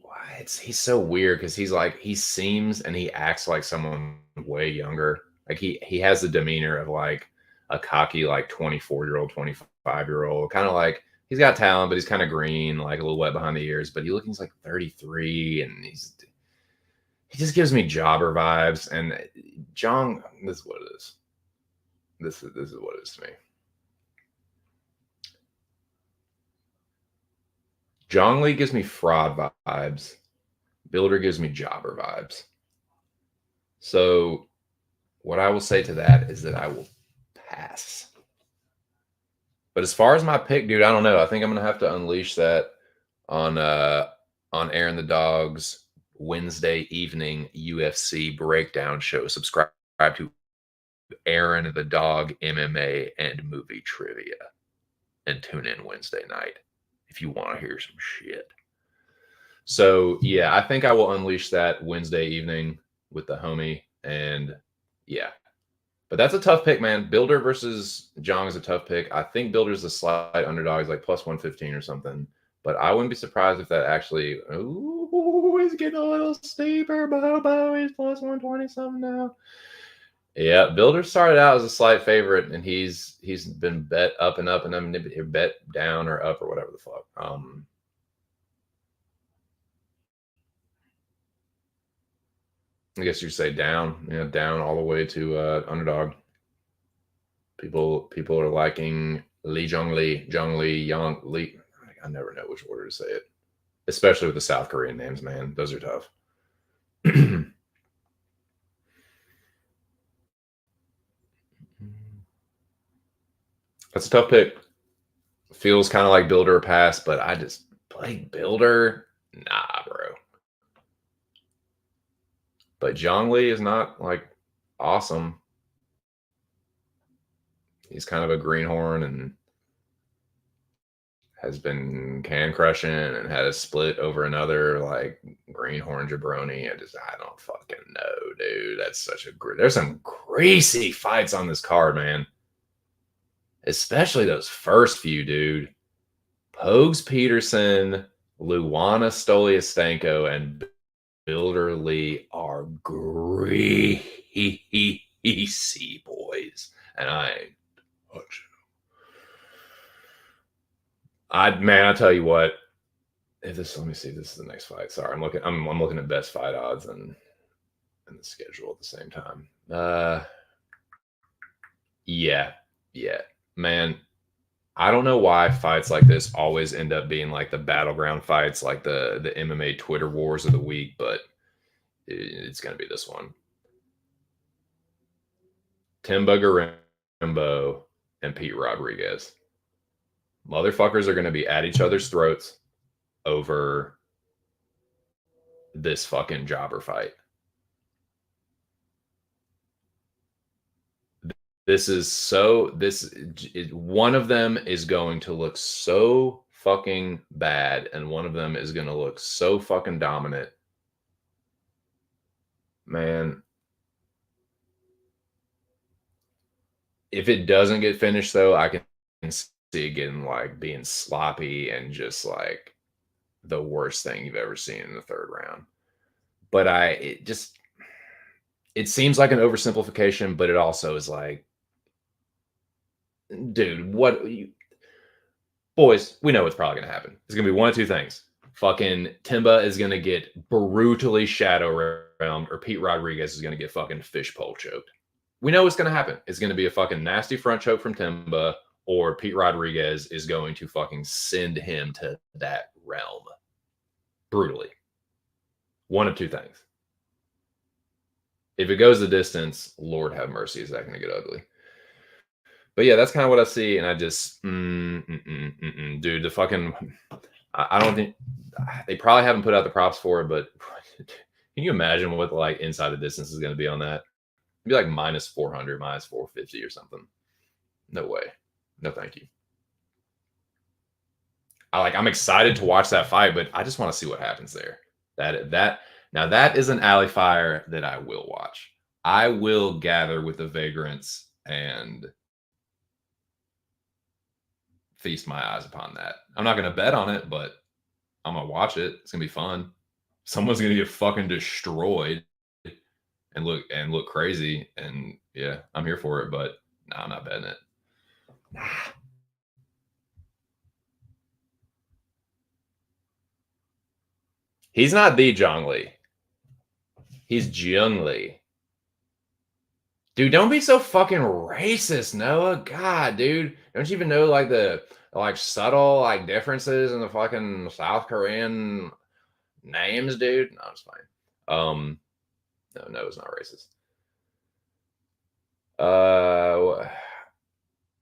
why he's so weird because he's like he seems and he acts like someone way younger. Like he has the demeanor of like a cocky like 24-year-old, 25-year-old. Kind of like he's got talent, but he's kind of green, like a little wet behind the ears. But he's like 33, and he just gives me jobber vibes. And Jong, this is what it is. This is what it is to me. Jong Lee gives me fraud vibes. Builder gives me jobber vibes. So what I will say to that is that I will pass. But as far as my pick, dude, I don't know. I think I'm gonna have to unleash that on Aaron the Dog's Wednesday evening UFC breakdown show. Subscribe to Aaron the Dog MMA and movie trivia and tune in Wednesday night if you want to hear some shit. So yeah, I think I will unleash that Wednesday evening with the homie. And yeah, but that's a tough pick, man. Builder versus Jong is a tough pick. I think Builder's a slight underdog, is like plus 115 or something. But I wouldn't be surprised if that actually, ooh, it's getting a little steeper. Bobo is plus 120 something now. Yeah, Builder started out as a slight favorite, and he's been bet up and up, and then bet down or up or whatever the fuck. I guess you say down, down all the way to underdog. People are liking Jung Lee, Yang Lee. I never know which order to say it, especially with the South Korean names, man. Those are tough. That's a tough pick. Feels kind of like Builder or pass, but I just play Builder. Nah, bro. But Zhang Li is not like awesome. He's kind of a greenhorn and has been can crushing and had a split over another like greenhorn jabroni. I don't fucking know, dude. That's such a there's some crazy fights on this card, man. Especially those first few, dude. Pogues Peterson, Luana Stoliastenko, and Builder Lee are greasy boys. And I ain't touching. I tell you what, if this let me see, this is the next fight. Sorry, I'm looking at best fight odds and the schedule at the same time. Yeah, yeah. Man, I don't know why fights like this always end up being like the battleground fights, like the MMA Twitter wars of the week, but it's gonna be this one. Timba Garimbo and Pete Rodriguez. Motherfuckers are gonna be at each other's throats over this fucking jobber fight. One of them is going to look so fucking bad and one of them is going to look so fucking dominant. Man, if it doesn't get finished though, I can see it getting like being sloppy and just like the worst thing you've ever seen in the third round. But it seems like an oversimplification, but it also is like, dude, what you boys, we know what's probably going to happen. It's going to be one of two things. Fucking Timba is going to get brutally shadow realmed, or Pete Rodriguez is going to get fucking fishpole choked. We know what's going to happen. It's going to be a fucking nasty front choke from Timba, or Pete Rodriguez is going to fucking send him to that realm brutally. One of two things. If it goes the distance, Lord have mercy, is that going to get ugly? But yeah, that's kind of what I see, and I just, dude, the fucking, I don't think they probably haven't put out the props for it, but can you imagine what like inside the distance is going to be on that? It'd be like minus 400, minus 450 or something. No way. No, thank you. I'm excited to watch that fight, but I just want to see what happens there. Now that is an alley fire that I will watch. I will gather with the vagrants and feast my eyes upon that. I'm not going to bet on it, but I'm going to watch it. It's going to be fun. Someone's going to get fucking destroyed and look crazy, and yeah, I'm here for it, but no, I'm not betting it. Nah. He's not the Zhongli. He's Jiangli. Dude, don't be so fucking racist, Noah. God, dude. Don't you even know like the like subtle like differences in the fucking South Korean names, dude? No, it's fine. No, it's not racist.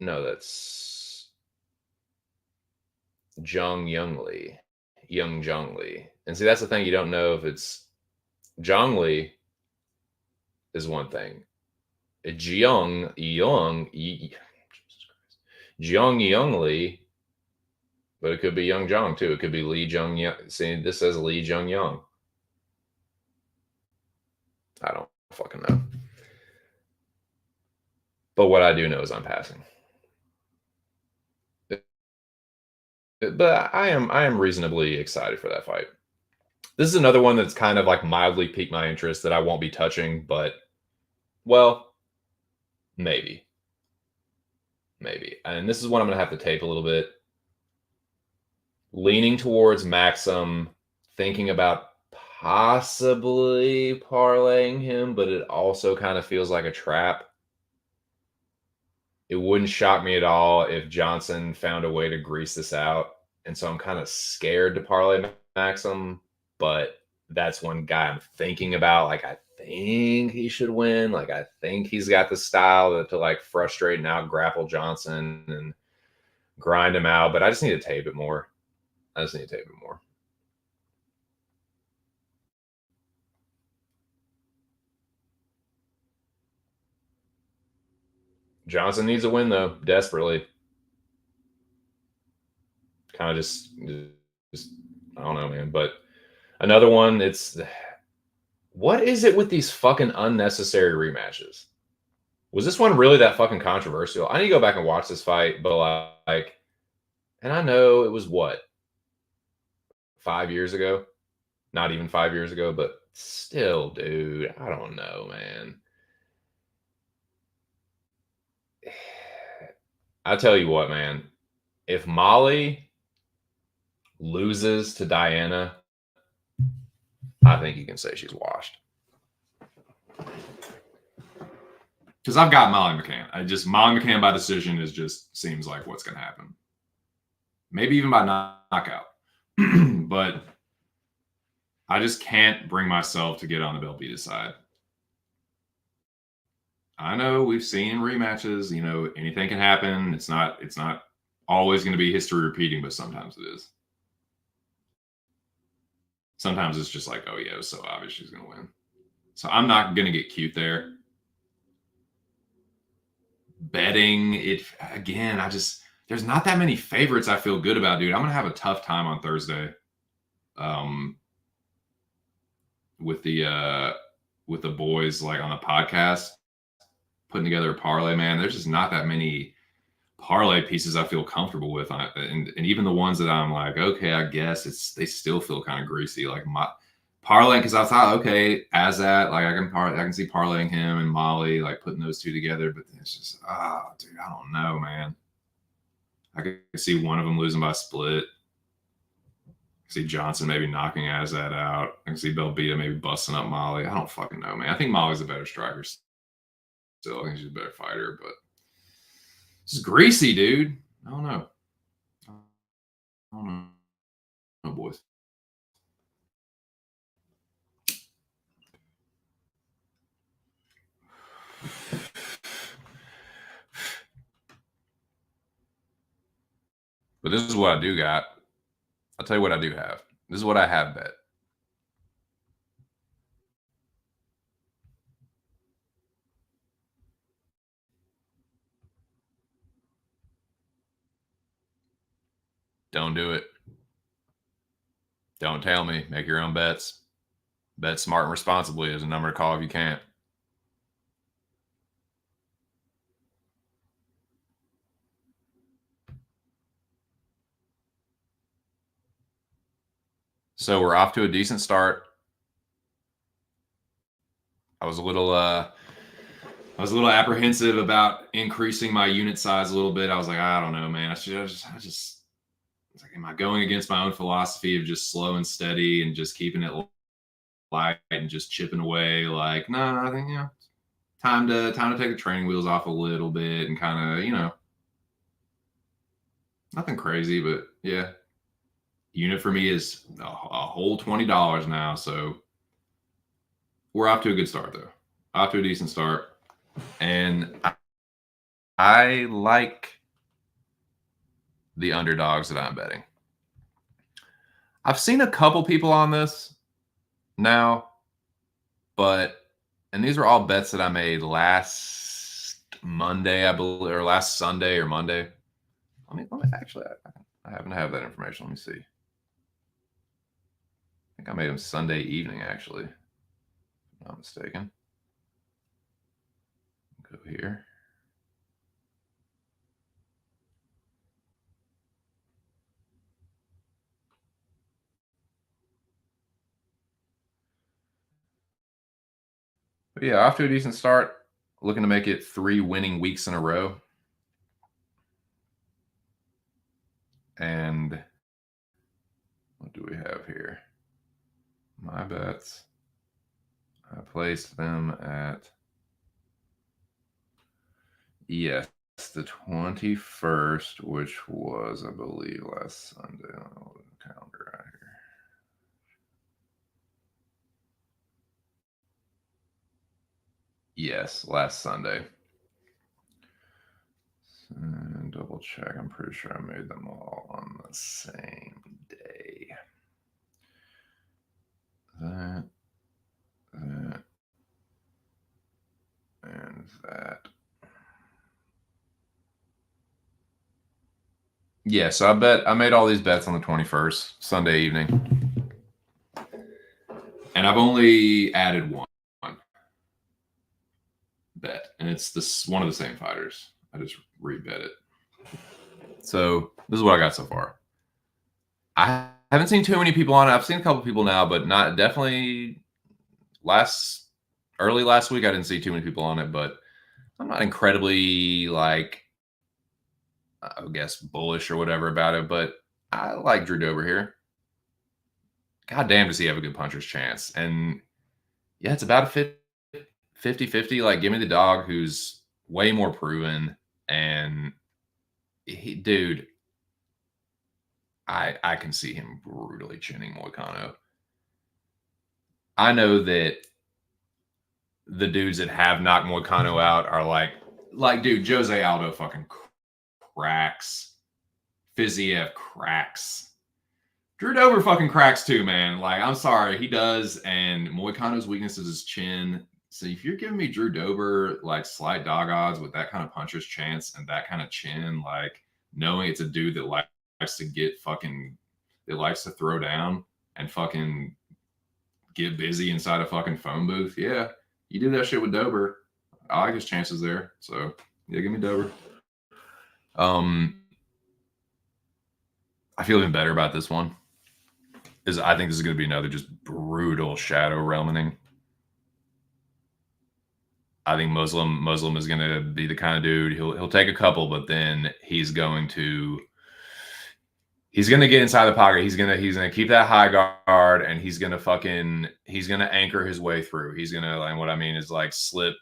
No, that's Jung Youngli. Young Zhongli. And see, that's the thing. You don't know if it's Zhongli is one thing. Jesus Christ. Jiang Youngli, but it could be Young Jong too. It could be Lee Jung Young. See, this says Lee Jung Young. I don't fucking know. But what I do know is I'm passing. But I am reasonably excited for that fight. This is another one that's kind of like mildly piqued my interest that I won't be touching, but well, maybe. Maybe. And this is one I'm gonna have to tape a little bit. Leaning towards Maxim, thinking about possibly parlaying him, but it also kind of feels like a trap. It wouldn't shock me at all if Johnson found a way to grease this out. And so I'm kind of scared to parlay Maxim, but that's one guy I'm thinking about. Like, I think he should win. Like, I think he's got the style to like frustrate and out grapple Johnson and grind him out. But I just need to tape it more. I just need to tape it more. Johnson needs a win though, desperately. Kind of just I don't know, man. But another one, it's what is it with these fucking unnecessary rematches? Was this one really that fucking controversial? I need to go back and watch this fight, but like, and I know it was what 5 years ago, not even 5 years ago, but still, dude, I don't know, man. I tell you what, man, if Molly loses to Diana, I think you can say she's washed. Because I've got Molly McCann. Molly McCann by decision is just seems like what's going to happen. Maybe even by knockout. But I just can't bring myself to get on the Belvita side. I know we've seen rematches. You know, anything can happen. It's not always going to be history repeating, but sometimes it is. Sometimes it's just like, oh yeah, it was so obvious she's going to win. So I'm not going to get cute there. Betting it again, there's not that many favorites I feel good about, dude. I'm gonna have a tough time on Thursday. With the boys like on the podcast, putting together a parlay, man. There's just not that many parlay pieces I feel comfortable with on it. And even the ones that I'm like, okay, I guess they still feel kind of greasy. Like my parlaying, because I thought, okay, as that, like I can see parlaying him and Molly, like putting those two together, but it's just, dude, I don't know, man. I could see one of them losing by split. I see Johnson maybe knocking Azad out. I can see Belvita maybe busting up Molly. I don't fucking know, man. I think Molly's a better striker still. I think she's a better fighter, but it's just greasy, dude. I don't know. I don't know. Oh, boys. this is what I do got. I'll tell you what I do have. This is what I have bet. Don't do it. Don't tell me. Make your own bets. Bet smart and responsibly is a number to call if you can't. So we're off to a decent start. I was a little apprehensive about increasing my unit size a little bit. I was like, I don't know, man. I just it's like, am I going against my own philosophy of just slow and steady and just keeping it light and just chipping away? Like, no, I think time to take the training wheels off a little bit and kind of nothing crazy, but yeah. Unit for me is a whole $20 now, so we're off to a good start though. Off to a decent start, and I like the underdogs that I'm betting. I've seen a couple people on this now, and these are all bets that I made last Monday, I believe, or last Sunday or Monday. Let me actually, I happen to have that information. Let me see. I think I made them Sunday evening, actually. If I'm not mistaken. Go here. But yeah, off to a decent start. Looking to make it 3 winning weeks in a row. And what do we have here? My bets. I placed them at, yes, the 21st, which was, I believe, last Sunday. I'll look at the calendar out here. Yes, last Sunday. And double check. I'm pretty sure I made them all on the same day. That, and that. Yeah, so I made all these bets on the 21st, Sunday evening. And I've only added one bet, and it's one of the same fighters. I just rebet it. So this is what I got so far. I haven't seen too many people on it. I've seen a couple people now, but not definitely early last week. I didn't see too many people on it, but I'm not incredibly I guess bullish or whatever about it. But I like Drew Dober here. God damn, does he have a good puncher's chance? And yeah, it's about a 50-50. Like, give me the dog who's way more proven. And dude, I can see him brutally chinning Moicano. I know that the dudes that have knocked Moicano out are like, dude, Jose Aldo fucking cracks. Fiziev cracks. Drew Dober fucking cracks too, man. Like, I'm sorry, he does. And Moicano's weakness is his chin. So if you're giving me Drew Dober like slight dog odds with that kind of puncher's chance and that kind of chin, like knowing it's a dude that likes to that likes to throw down and fucking get busy inside a fucking phone booth. Yeah, you do that shit with Dober. I like his chances there. So yeah, give me Dober. I feel even better about this one. I think this is going to be another just brutal shadow realming. I think Muslim is going to be the kind of dude he'll take a couple, but then he's going to get inside the pocket. He's gonna keep that high guard, and he's gonna anchor his way through. He's gonna, and what I mean is like slip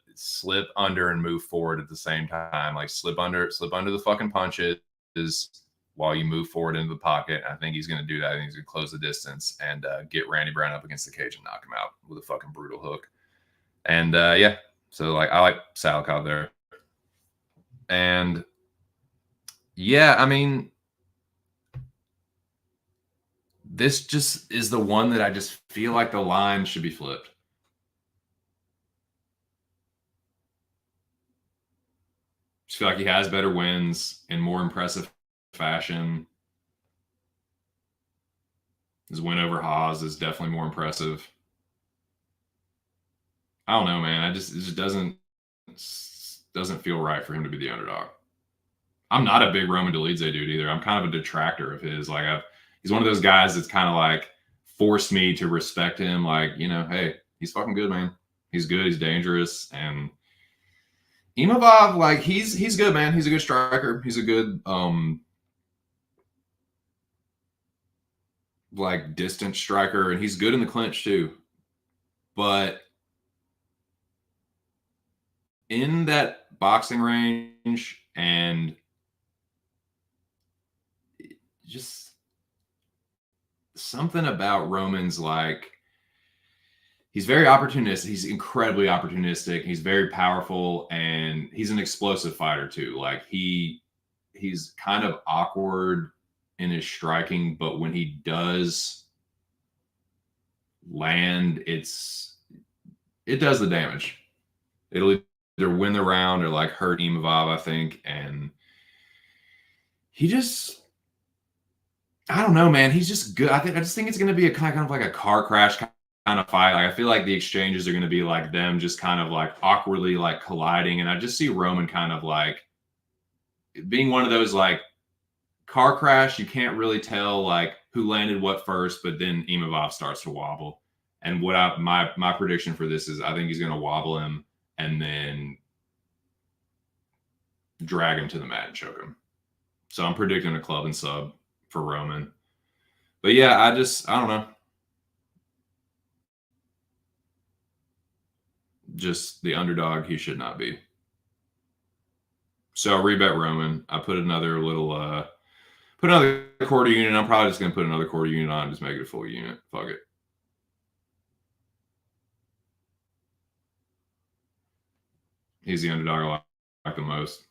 under and move forward at the same time. Like slip under the fucking punches while you move forward into the pocket. I think he's gonna do that. I think he's gonna close the distance and get Randy Brown up against the cage and knock him out with a fucking brutal hook. And yeah, so like I like Salakov there. And yeah, I mean, this just is the one that I just feel like the line should be flipped. Just feel like he has better wins in more impressive fashion. His win over Haas is definitely more impressive. I don't know, man. It just doesn't feel right for him to be the underdog. I'm not a big Roman Dolidze dude either. I'm kind of a detractor of his. Like he's one of those guys that's kind of like forced me to respect him. Like, you know, hey, he's fucking good, man. He's good. He's dangerous. And Imavov, like he's good, man. He's a good striker. He's a good like distant striker, and he's good in the clinch too. But in that boxing range and just something about Roman's like he's very opportunistic. He's incredibly opportunistic. He's very powerful, and he's an explosive fighter too. Like he's kind of awkward in his striking, but when he does land, it does the damage. It'll either win the round or like hurt Imavov, I think. And he just, I don't know, man. He's just good. I just think it's going to be a kind of like a car crash kind of fight. Like I feel like the exchanges are going to be like them just kind of like awkwardly like colliding. And I just see Roman kind of like being one of those like car crash. You can't really tell like who landed what first, but then Imavov starts to wobble. And what my prediction for this is I think he's going to wobble him and then drag him to the mat and choke him. So I'm predicting a club and sub for Roman. But yeah, I don't know. Just the underdog he should not be. So I rebet Roman. I put another quarter unit. I'm probably just going to put another quarter unit on and just make it a full unit. Fuck it. He's the underdog I like the most.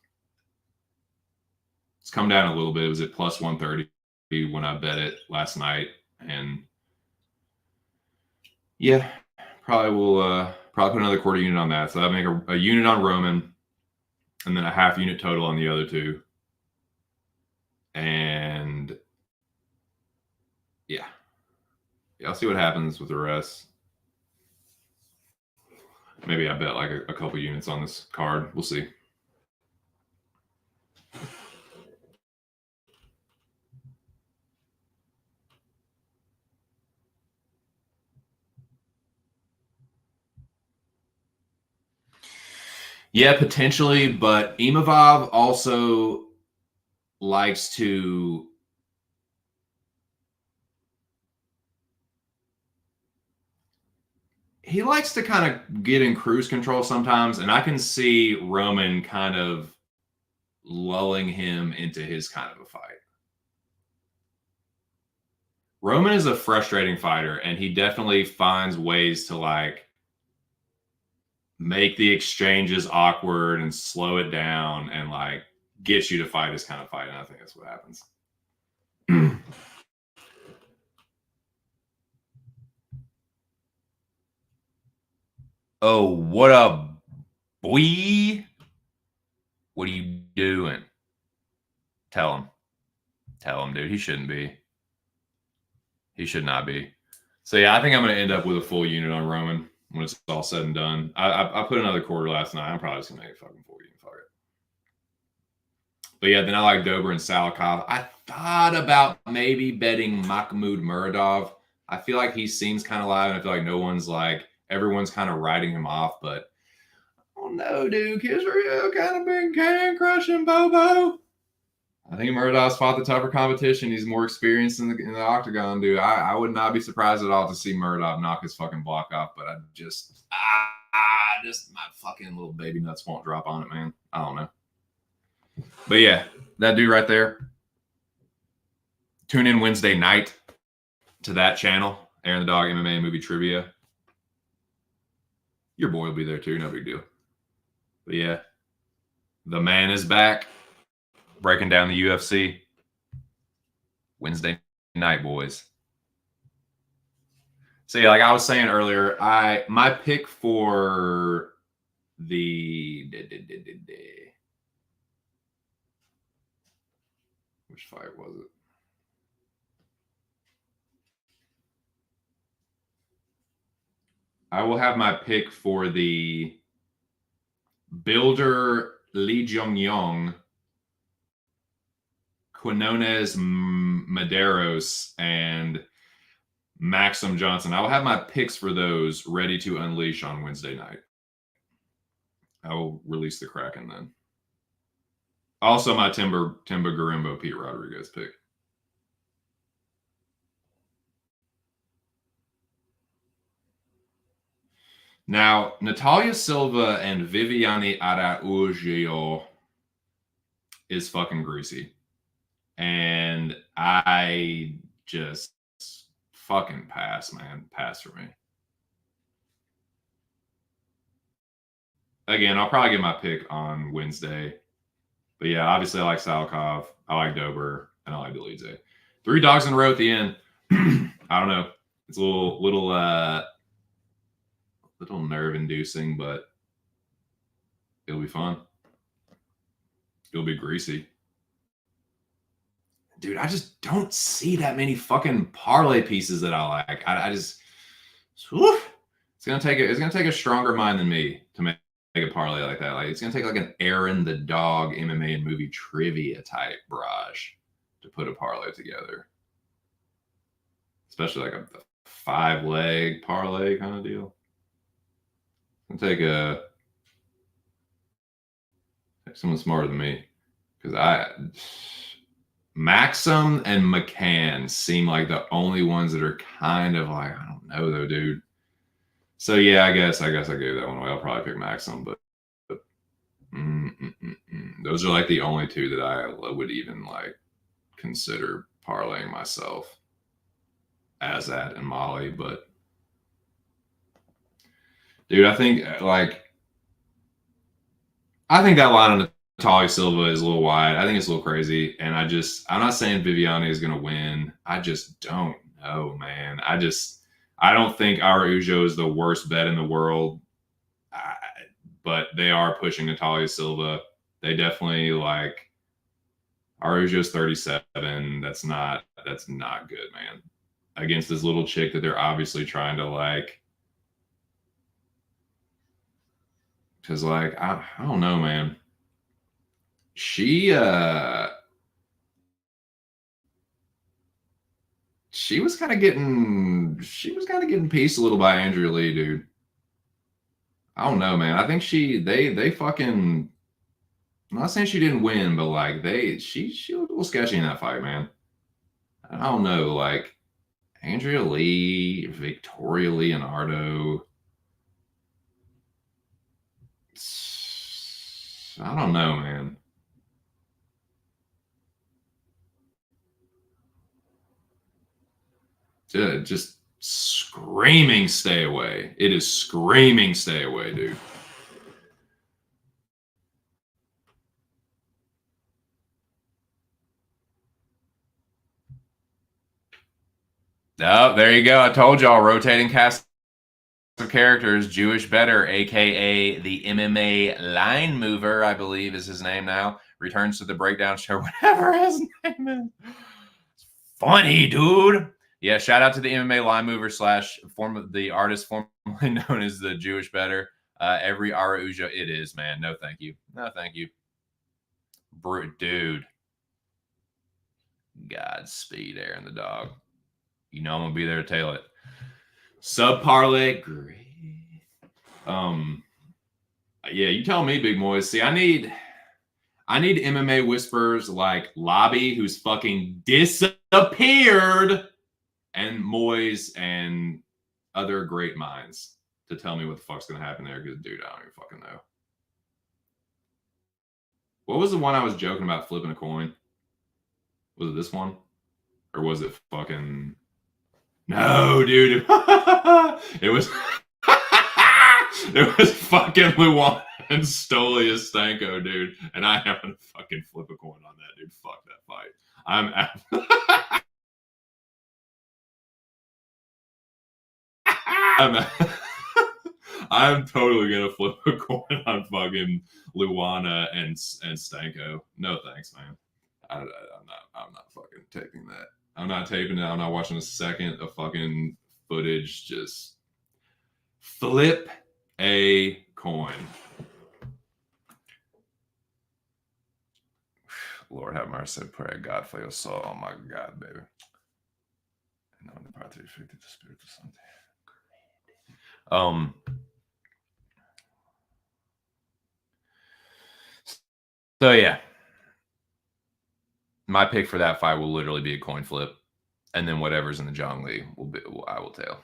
It's come down a little bit. It was at plus 130 when I bet it last night. And yeah, probably will put another quarter unit on that. So I make a unit on Roman and then a half unit total on the other two. And yeah, I'll see what happens with the rest. Maybe I bet like a couple units on this card. We'll see. Yeah, potentially, but Imavov also likes to kind of get in cruise control sometimes, and I can see Roman kind of lulling him into his kind of a fight. Roman is a frustrating fighter, and he definitely finds ways to like make the exchanges awkward and slow it down and like get you to fight this kind of fight. And I think that's what happens. Oh, what up, boy? What are you doing? Tell him, dude. He shouldn't be. He should not be. So yeah, I think I'm going to end up with a full unit on Roman when it's all said and done. I put another quarter last night. I'm probably just going to make a fucking full unit. Fuck it. But yeah, then I like Dober and Salikov. I thought about maybe betting Mahmoud Muradov. I feel like he seems kind of live, and I feel like everyone's kind of writing him off. But oh no, dude, Kisrio kind of been can crushing Bobo. I think Muradov's fought the tougher competition. He's more experienced in the octagon, dude. I would not be surprised at all to see Muradov knock his fucking block off, but I just my fucking little baby nuts won't drop on it, man. I don't know. But yeah, that dude right there. Tune in Wednesday night to that channel, Aaron the Dog MMA Movie Trivia. Your boy will be there too, no big deal. But yeah, the man is back. Breaking down the UFC Wednesday night, boys. So yeah, like I was saying earlier, my pick for the which fight was it? I will have my pick for the Builder Lee Jong Yong, Quinones Maderos, and Maxim Johnson. I will have my picks for those ready to unleash on Wednesday night. I will release the Kraken then. Also, my Timber Garimbo Pete Rodriguez pick. Now, Natalia Silva and Viviane Araújo is fucking greasy. And I just fucking pass, man. Pass for me. Again, I'll probably get my pick on Wednesday. But yeah, obviously I like Salikov, I like Dober, and I like Delize. 3 dogs in a row at the end. I don't know. It's a little nerve inducing, but it'll be fun. It'll be greasy. Dude, I just don't see that many fucking parlay pieces that I like. I just whew, it's gonna take a stronger mind than me to make a parlay like that. Like it's gonna take like an Aaron the Dog MMA and movie trivia type barrage to put a parlay together. Especially like a 5-leg parlay kind of deal. It's gonna take someone smarter than me. Because Maxim and McCann seem like the only ones that are kind of like, I don't know though, dude. So yeah, I guess I gave that one away. I'll probably pick Maxim, but those are like the only 2 that I would even like consider parlaying myself as that and Molly. But dude, I think that line on Natalia Silva is a little wide. I think it's a little crazy. And I'm not saying Viviane is going to win. I just don't know, man. I don't think Araujo is the worst bet in the world. But they are pushing Natalia Silva. They definitely like Araujo's 37. That's not good, man. Against this little chick that they're obviously trying to like. Because like I don't know, man. She was kind of getting pieced a little by Andrea Lee, dude. I don't know, man. I think they fucking. I'm not saying she didn't win, but like she looked a little sketchy in that fight, man. I don't know, like Andrea Lee, Victoria Leonardo. I don't know, man. Just screaming stay away. It is screaming stay away, dude. Oh, there you go. I told y'all, rotating cast of characters. Jewish Better, aka the MMA line mover, I believe is his name now, returns to the breakdown show, whatever his name is. Funny, dude. Yeah, shout out to the MMA line mover / the artist formerly known as the Jewish Better. Every Araujo, it is, man. No, thank you. No, thank you. Dude. Godspeed, Aaron the Dog. You know I'm gonna be there to tail it. Sub parlay, great. Yeah, you tell me, Big Moise. See, I need MMA whispers like Lobby, who's fucking disappeared, and Moise and other great minds to tell me what the fuck's gonna happen there. Because, dude, I don't even fucking know. What was the one I was joking about flipping a coin? Was it this one, or was it fucking? No, dude. It was. It was fucking Luan and Stoli Stanko, dude. And I haven't fucking flip a coin on that, dude. Fuck that fight. I'm I'm totally gonna flip a coin on fucking Luana and Stanko. No thanks, man. I'm not fucking taping that. I'm not taping it. I'm not watching a second of fucking footage. Just flip a coin. Lord have mercy, pray God for your soul. Oh my God, baby. And on the part 350, the spirit of something. So yeah, my pick for that fight will literally be a coin flip, and then whatever's in the Zhang Li I will tail.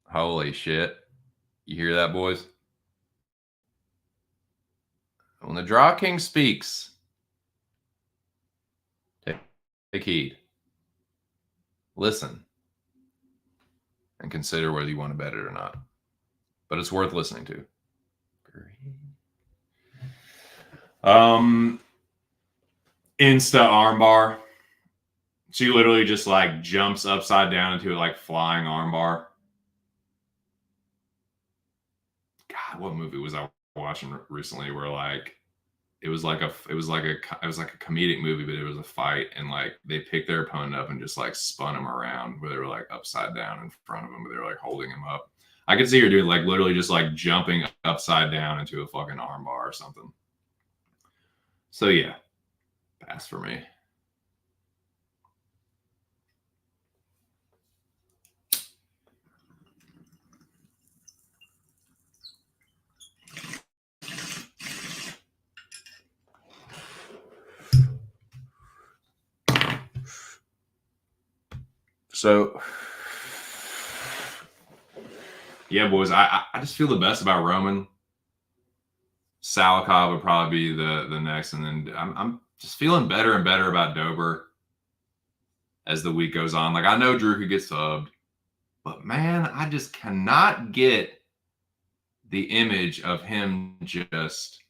Holy shit! You hear that, boys? When the Draw King speaks, take heed, listen, and consider whether you want to bet it or not. But it's worth listening to. Insta armbar. She literally just like jumps upside down into a like flying armbar. God, what movie was I watching recently where like it was like a comedic movie, but it was a fight, and like they picked their opponent up and just like spun him around where they were like upside down in front of him, but they were like holding him up. I could see her doing like literally just like jumping upside down into a fucking armbar or something. So yeah, pass for me. So yeah, boys, I just feel the best about Roman. Salikov would probably be the next, and then I'm just feeling better and better about Dober as the week goes on. Like I know Drew could get subbed, but man, I just cannot get the image of him just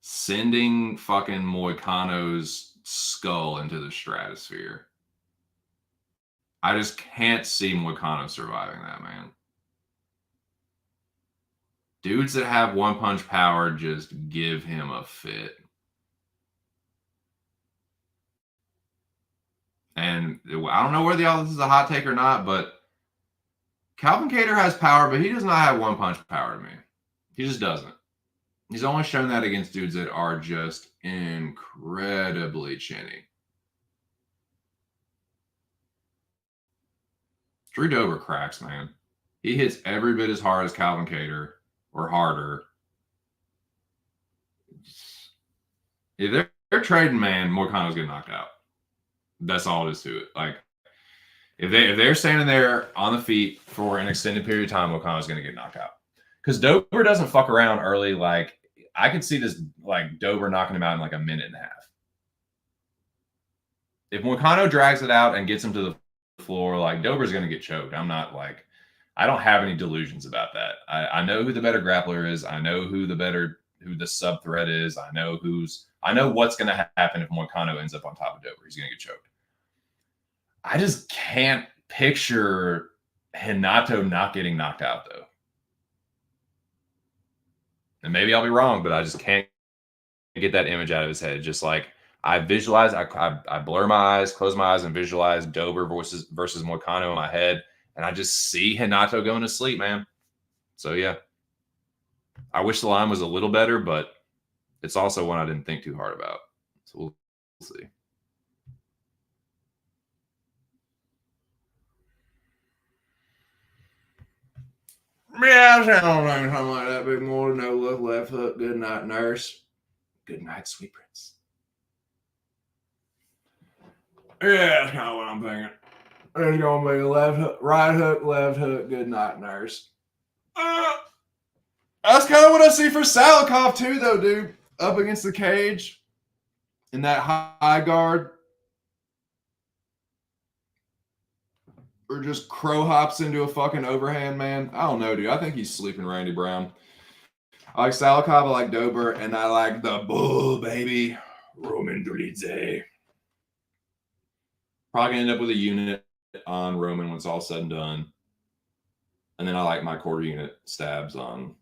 sending fucking Moicano's skull into the stratosphere. I just can't see Moicano surviving that, man. Dudes that have one punch power just give him a fit. And I don't know whether y'all this is a hot take or not, but Calvin Kattar has power, but he does not have one punch power to me. He just doesn't. He's only shown that against dudes that are just incredibly chinny. Drew Dober cracks, man. He hits every bit as hard as Calvin Kattar or harder. If they're trading, man, Moicano's getting knocked out. That's all it is to it. Like, if they're standing there on the feet for an extended period of time, Moicano's going to get knocked out. Because Dober doesn't fuck around early. Like, I could see this, like, Dober knocking him out in like a minute and a half. If Moicano drags it out and gets him to the floor, like, Dober's going to get choked. I'm not like, I don't have any delusions about that. I know who the better grappler is. I know who the sub threat is. I know what's going to happen if Moicano ends up on top of Dober. He's going to get choked. I just can't picture Renato not getting knocked out, though. And maybe I'll be wrong, but I just can't get that image out of his head. Just like I visualize, I blur my eyes, close my eyes, and visualize Dober versus Moicano in my head, and I just see Renato going to sleep, man. So yeah, I wish the line was a little better, but it's also one I didn't think too hard about. So we'll see. Yeah, I don't know, something like that. Big more, no look, left hook, good night, nurse. Good night, sweet prince. Yeah, that's kind of what I'm thinking. There's going to be left hook, right hook, left hook, good night, nurse. That's kind of what I see for Salikov, too, though, dude. Up against the cage in that high guard. Or just crow hops into a fucking overhand, man. I don't know, dude. I think he's sleeping Randy Brown. I like Sal Cobb, I like Dober, and I like the bull, baby. Roman Dolidze. Probably gonna end up with a unit on Roman when it's all said and done. And then I like my quarter unit stabs on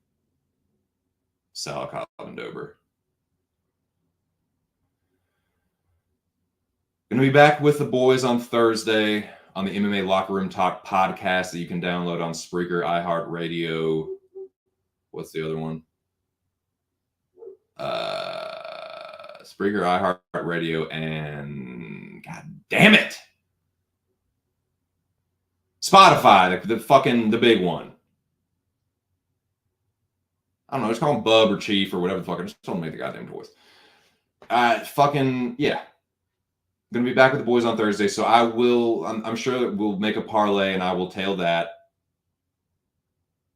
Sal Cobb and Dober. Gonna be back with the boys on Thursday on the MMA Locker Room Talk podcast that you can download on Spreaker, iHeartRadio. What's the other one? Spreaker, iHeartRadio, and God damn it, Spotify, the big one. I don't know, just call him Bub or Chief or whatever the fuck. I just don't make the goddamn voice. Yeah. Gonna be back with the boys on Thursday, so I'm sure that we'll make a parlay and I will tail that.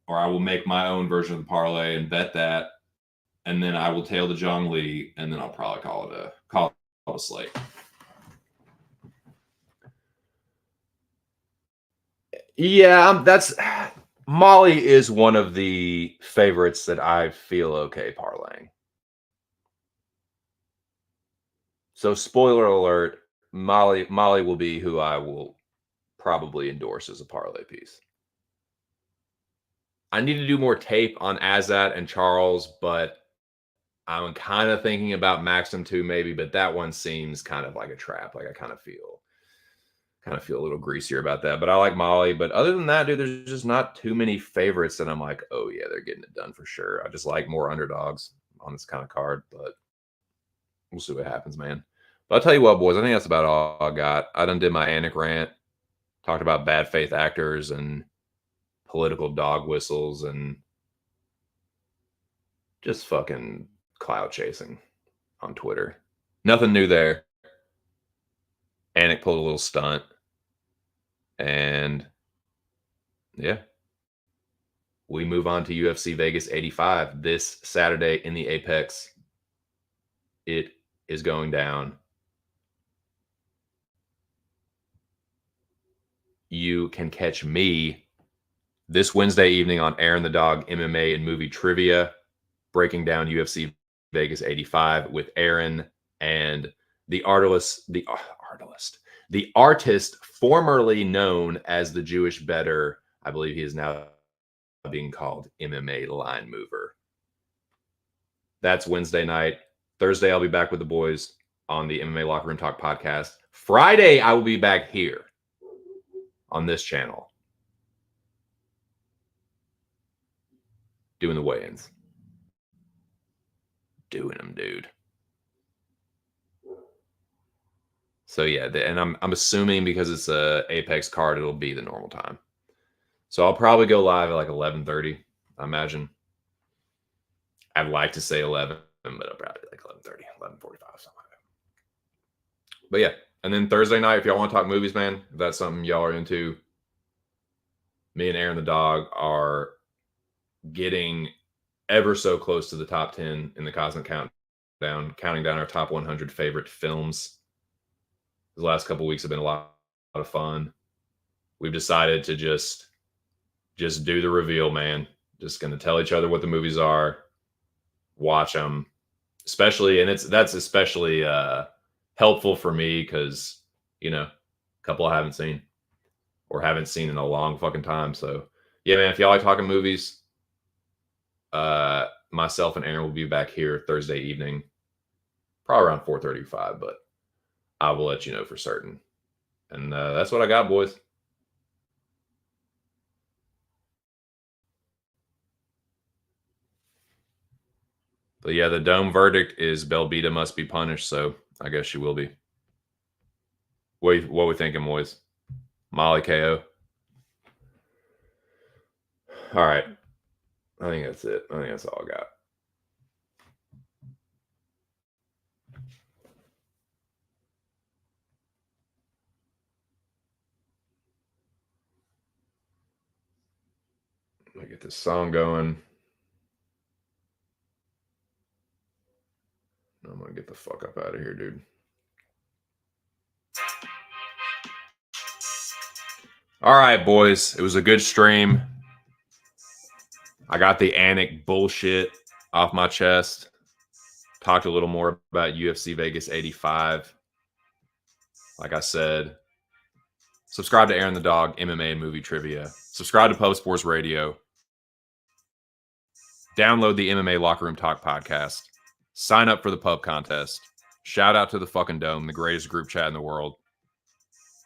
Or I will make my own version of the parlay and bet that. And then I will tail the Zhang Li, and then I'll probably call it a slate. Yeah, Molly is one of the favorites that I feel okay parlaying. So spoiler alert, Molly will be who I will probably endorse as a parlay piece. I need to do more tape on Azat and Charles, but I'm kind of thinking about Maxim too, maybe, but that one seems kind of like a trap. Like I kind of feel a little greasier about that. But I like Molly. But other than that, dude, there's just not too many favorites that I'm like, oh yeah, they're getting it done for sure. I just like more underdogs on this kind of card, but we'll see what happens, man. But I'll tell you what, boys, I think that's about all I got. I done did my Anik rant, talked about bad faith actors and political dog whistles and just fucking cloud chasing on Twitter. Nothing new there. Anik pulled a little stunt. And yeah, we move on to UFC Vegas 85 this Saturday in the Apex. It is going down. You can catch me this Wednesday evening on Aaron the Dog MMA and Movie Trivia, breaking down UFC Vegas 85 with Aaron and the artist formerly known as the Jewish Bettor. I believe he is now being called MMA Line Mover. That's Wednesday night. Thursday, I'll be back with the boys on the MMA Locker Room Talk podcast. Friday, I will be back here on this channel doing the weigh-ins. Doing them, dude. So yeah, and I'm assuming because it's a Apex card, it'll be the normal time. So I'll probably go live at like 11:30. I imagine. I'd like to say 11, but it'll probably be like 11:30, 11:45, something like that. But yeah, and then Thursday night, if y'all want to talk movies, man, if that's something y'all are into, me and Aaron the Dog are getting ever so close to the top 10 in the Cosmic Countdown, counting down our top 100 favorite films. The last couple of weeks have been a lot of fun. We've decided to just do the reveal, man. Just going to tell each other what the movies are, watch them, especially, and that's especially helpful for me because, you know, a couple I haven't seen or haven't seen in a long fucking time. So yeah, man, if y'all like talking movies, myself and Aaron will be back here Thursday evening, probably around 4:35, but I will let you know for certain. And that's what I got, boys. But yeah, the dome verdict is Belbita must be punished, so I guess she will be. What we thinking, boys? Molly KO. All right. I think that's it. I think that's all I got. Let me get this song going. I'm going to get the fuck up out of here, dude. All right, boys. It was a good stream. I got the Anik bullshit off my chest. Talked a little more about UFC Vegas 85. Like I said, subscribe to Aaron the Dog, MMA and Movie Trivia. Subscribe to Post Sports Radio. Download the MMA Locker Room Talk podcast. Sign up for the pub contest. Shout out to the fucking Dome, the greatest group chat in the world.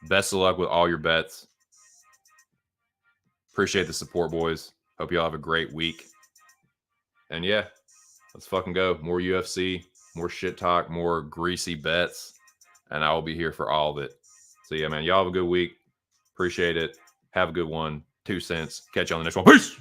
Best of luck with all your bets. Appreciate the support, boys. Hope you all have a great week. And yeah, let's fucking go. More UFC, more shit talk, more greasy bets. And I will be here for all of it. So yeah, man, y'all have a good week. Appreciate it. Have a good one. 2 cents. Catch you on the next one. Peace.